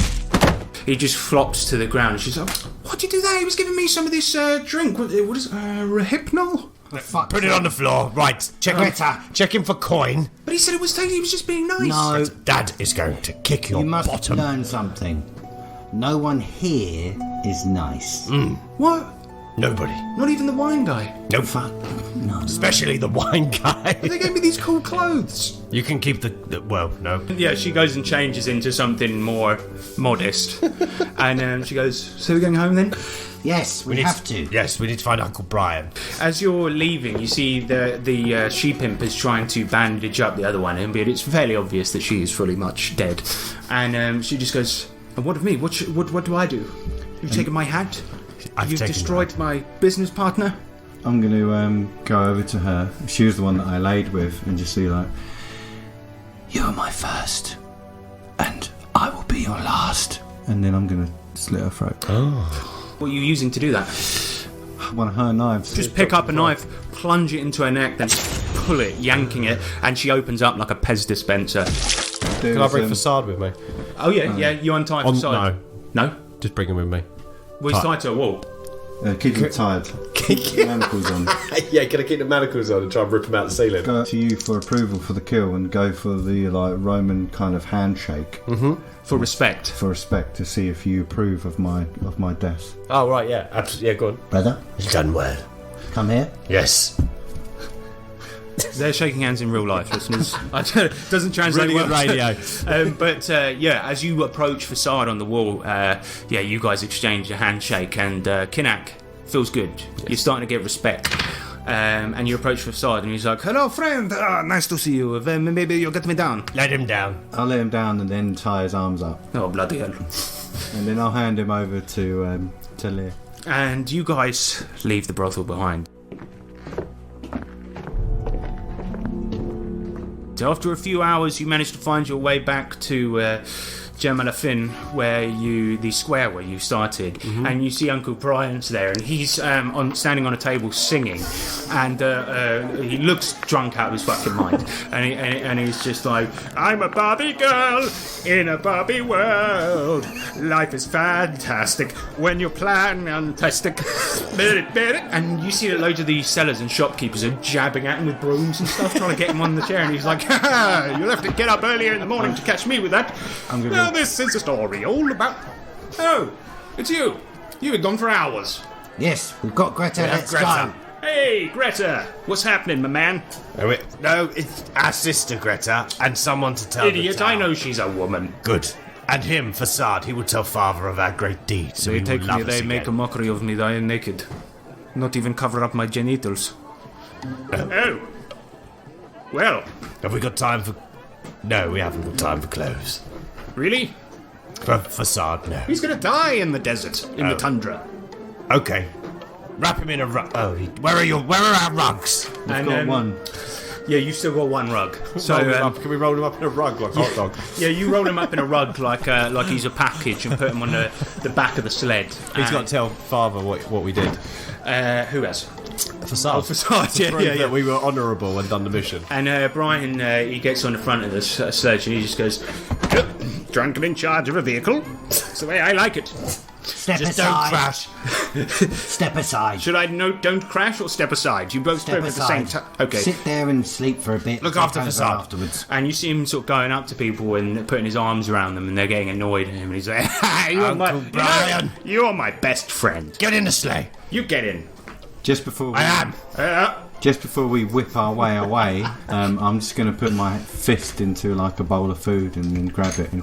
He just flops to the ground. She's like, "What'd you do there? He was giving me some of this drink. What is Rehypnol?" Put it on the floor. Right. Check him for coin. But he said it was tasty. He was just being nice. No, Dad is going to kick your you must bottom. learn something. No one here is nice. What? Nobody. Not even the wine guy. Nope. Fuck no. Especially the wine guy. They gave me these cool clothes. You can keep well, no. Yeah, she goes and changes into something more modest. And she goes, "So we're going home then?" Yes, we have to. Yes, we need to find Uncle Brian. As you're leaving, you see the she-pimp is trying to bandage up the other one, but it's fairly obvious that she is fully much dead. And she just goes, "And what of me? What do I do? You've taken my hat? You've taken destroyed my business partner?" I'm going to go over to her. She was the one that I laid with, and just see like, You are my first, and I will be your last. and then I'm going to slit her throat. What are you using to do that? One of her knives. Just pick up a knife, plunge it into her neck, then pull it, yanking it, and she opens up like a Pez dispenser. There's, Can I bring Facade with me? Oh yeah, you untie On, Facade. No? Just bring him with me. Well, he's tied to a wall. keep him tied. Manacles on. Yeah, can I keep the manacles on and try and rip him out the ceiling? Go to you for approval for the kill and go for the Roman kind of handshake For respect. for respect to see if you approve of my death. Oh, right, yeah. Absolutely. Yeah, go on. Brother, You've done well. come here. Yes. They're shaking hands in real life, listeners. Doesn't translate Really good well. radio. But as you approach Facade on the wall, you guys exchange a handshake, and Kinak feels good. You're starting to get respect. And you approach Facade, and he's like, "Hello, friend. Nice to see you. Maybe you'll get me down." Let him down. I'll let him down and then tie his arms up, Oh, bloody hell. and then I'll hand him over to Lear. And you guys leave the brothel behind. So after a few hours, you manage to find your way back to Gemalafin, the square where you started, and you see Uncle Brian's there, and he's standing on a table singing, and he looks drunk out of his fucking mind, and he's just like, "I'm a Barbie girl in a Barbie world. Life is fantastic when you're fantastic." And you see that loads of these sellers and shopkeepers are jabbing at him with brooms and stuff, trying to get him on the chair, and he's like, "Ha, you'll have to get up earlier in the morning to catch me with that. Now this is a story all about..." "Oh, it's you. You've been gone for hours." Yes, we've got Greta. Let's Greta. go. "Hey, Greta, what's happening, my man?" No, it's our sister Greta and someone to tell "Idiot, the I town. know she's a woman." Good. And him, Facade, he will tell father of our great deed, so They he take will me, love us they make a again. mockery of me dying naked. Not even cover up my genitals. Oh. Well, Have we got time for... No, we haven't got time for clothes. really? For Facade, no. He's gonna die in the desert, in the tundra. Okay. Wrap him in a rug. Oh, where are our rugs? And, Got one. Yeah, you've still got one rug. So, Roll him up. Can we roll him up in a rug like hot dog? yeah, you roll him up in a rug like he's a package and put him on the back of the sled. He's got to tell father what we did. Who has? Facade. Facade, yeah, Prove yeah, yeah. that we were honourable and done the mission. And Brian, he gets on the front of the sledge and he just goes, Drunk and in charge of a vehicle. That's the way I like it. Step Just don't aside. crash. Step aside. Should I note don't crash or step aside? You both Step spoke at the same aside. time. Okay. Sit there and sleep for a bit. Look Take after over Facade. afterwards. And you see him sort of going up to people and putting his arms around them, and they're getting annoyed at him. And he's like, Uncle Brian. You're my best friend. Get in the sleigh. You get in. Just before we, I am. just before we whip our way away, I'm just going to put my fist into like a bowl of food and then grab it and.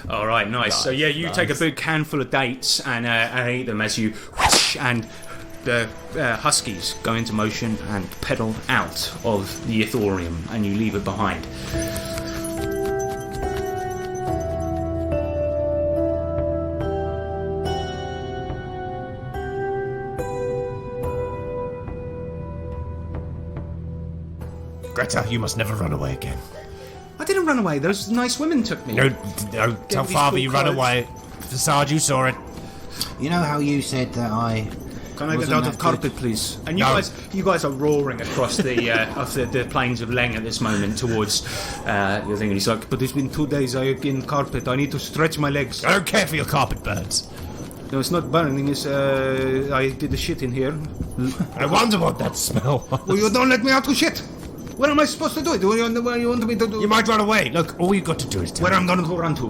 All right, nice. So yeah, you take a big handful of dates and eat them as you whoosh, and the huskies go into motion and pedal out of the Yithorium, and you leave it behind. Greta, you must never run away again. I didn't run away. Those nice women took me. No, tell these Father cool you ran clothes. away. Facade, you saw it. You know how you said that I. Can I get Wasn't out that of carpet, please? And you No. guys are roaring across the of the plains of Leng at this moment towards your thing. And he's like, but it's been 2 days in carpet. I need to stretch my legs. I don't care for your carpet birds. No, it's not burning. It's I did the shit in here. I wonder what that smell was. Well, you don't let me out to shit. What am I supposed to do? What you want me to do? You might run away. Look, all you got to do is tell Where me. I'm going to run to?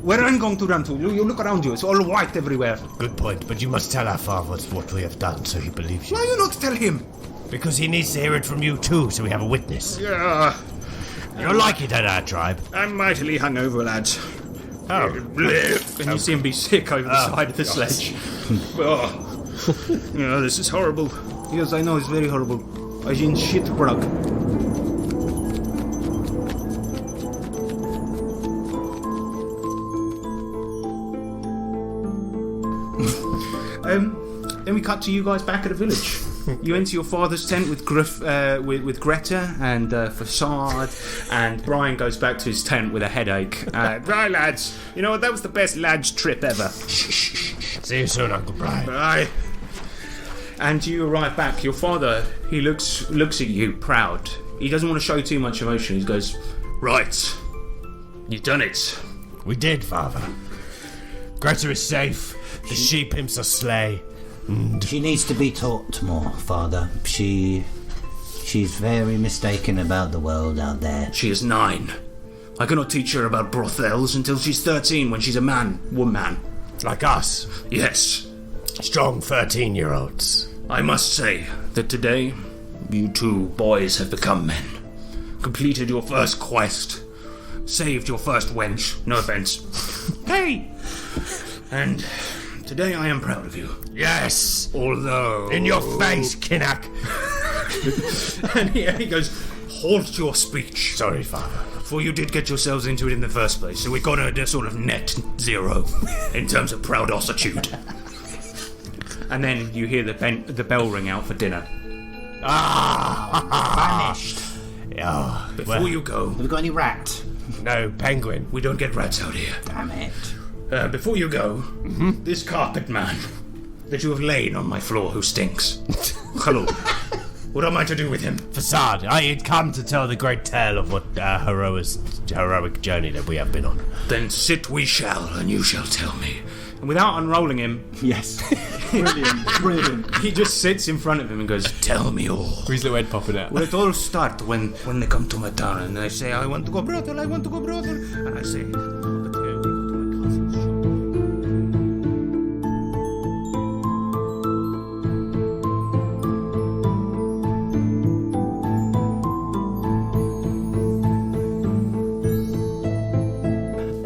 Where I'm going to run to? You look around you. It's all white everywhere. Good point, but you must tell our father what we have done so he believes you. Why you not tell him? Because he needs to hear it from you too, so we have a witness. Yeah, You're like it at our tribe. I'm mightily hungover, lads. Oh. And you see him be sick over the side of the sledge. Yeah, this is horrible. Yes, I know, it's very horrible. I in shit, brug. Then we cut to you guys back at the village. You enter your father's tent with with Greta and Facade, and Brian goes back to his tent with a headache. Right, lads. You know what? That was the best lads trip ever. See you soon, Uncle Brian. Bye. And you arrive back. Your father, he looks at you, proud. He doesn't want to show too much emotion. He goes, right, you've done it. We did, Father. Greta is safe. The sheep imps are slay. She needs to be taught more, Father. She's very mistaken about the world out there. She is 9. I cannot teach her about brothels until she's 13, when she's a woman. Like us. Yes. Strong 13-year-olds. I must say that today, you two boys have become men. Completed your first quest. Saved your first wench. No offense. Hey! And today I am proud of you. Yes. Although... In your face, Kinnock. And he goes, halt your speech. Sorry, Father. For you did get yourselves into it in the first place, so we've got a sort of net zero in terms of proud-ossitude. And then you hear the bell ring out for dinner. Vanished. Oh, Before you go, Have you got any rat? no, penguin. we don't get rats out here. Damn it. Before you go, this carpet man that you have laid on my floor who stinks. Hello. What am I to do with him? Facade, I had come to tell the great tale of what heroic journey that we have been on. Then sit we shall, and you shall tell me. And without unrolling him, Yes. Brilliant. he just sits in front of him and goes, tell me all. His little head popping out. Well, it all starts when they come to my town and they say, I want to go brothel, I want to go brothel. And I say, but we go to my cousin's shop.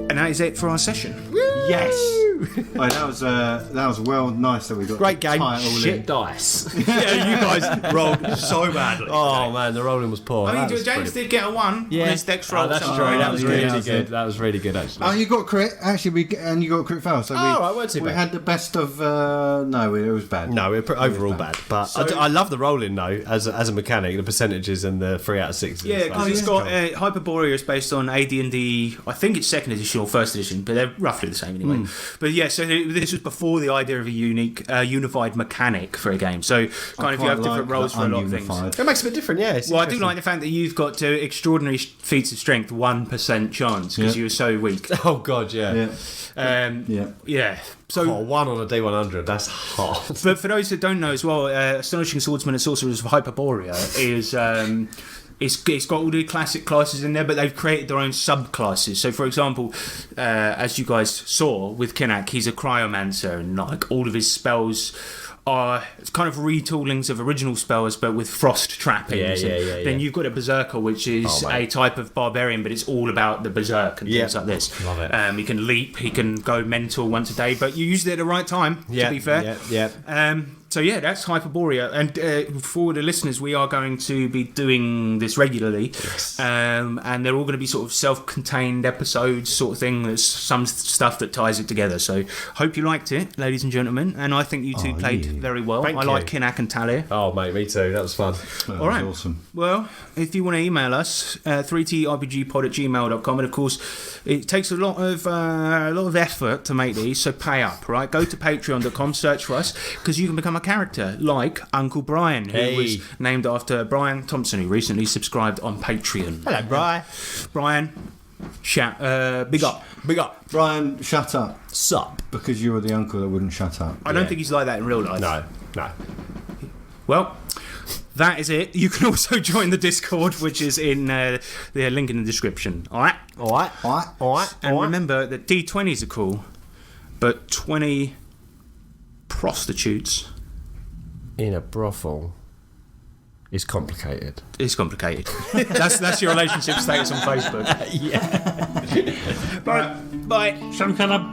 And that is it for our session. Yes. Oh, that was well nice that we got Great game. tie it all Shit in. dice. Yeah, you guys rolled so badly. Oh man, the rolling was poor. I That mean, was James brilliant. did get a 1 on his dex roll. that's so- true. That was yeah, really that's good. it. That was really good, actually. Oh, you got crit. Actually, and you got crit fail. So Oh, right, weren't too we bad. had the best of. No, it was bad. No, overall bad. But I love the rolling though, as a mechanic, the percentages and the 3 out of 6. Yeah, because it's got Hyperborea is based on AD&D. I think it's 2nd edition or 1st edition, but they're roughly the same anyway. But So this was before the idea of a unified mechanic for a game. So kind of you have different roles for a lot of things. Ununified. It makes it a bit different, yeah. It's Well, I do interesting. like the fact that you've got extraordinary feats of strength, 1% chance because Yeah. you were so weak. Oh, God, yeah. Yeah. Yeah. So, Oh, 1 on a D100, that's hard. but for those that don't know as well, Astonishing Swordsman and Sorcerers of Hyperborea is. It's got all the classic classes in there, but they've created their own subclasses. So, for example, as you guys saw with Kinnack, he's a cryomancer, and like all of his spells are kind of retoolings of original spells, but with frost trappings. Yeah. Then you've got a berserker, which is a type of barbarian, but it's all about the berserk and things like this. Love it. He can leap, he can go mental once a day, but you used it at the right time. To be fair. Yeah. So yeah, that's Hyperborea, and for the listeners, we are going to be doing this regularly, and they're all going to be sort of self-contained episodes, sort of thing. There's some stuff that ties it together. So hope you liked it, ladies and gentlemen, and I think you two played very well. Thank I like you. Kinnack and Talia. Oh, mate, me too. That was fun. All right. Awesome. Well, if you want to email us, 3trpgpod@gmail.com, and of course, it takes a lot of effort to make these, so pay up, right? Go to patreon.com, search for us, because you can become a character like Uncle Brian, who was named after Brian Thompson, who recently subscribed on Patreon. Hello, Bri. Brian, big up. Big up. Brian, shut up. Sup? Because you were the uncle that wouldn't shut up. I don't think he's like that in real life. No. Well, that is it. You can also join the Discord, which is in the link in the description. All right? All right. And remember that D20s are cool, but 20 prostitutes in a brothel is complicated. is complicated. That's your relationship status on Facebook. Yeah. Bye. Shankara.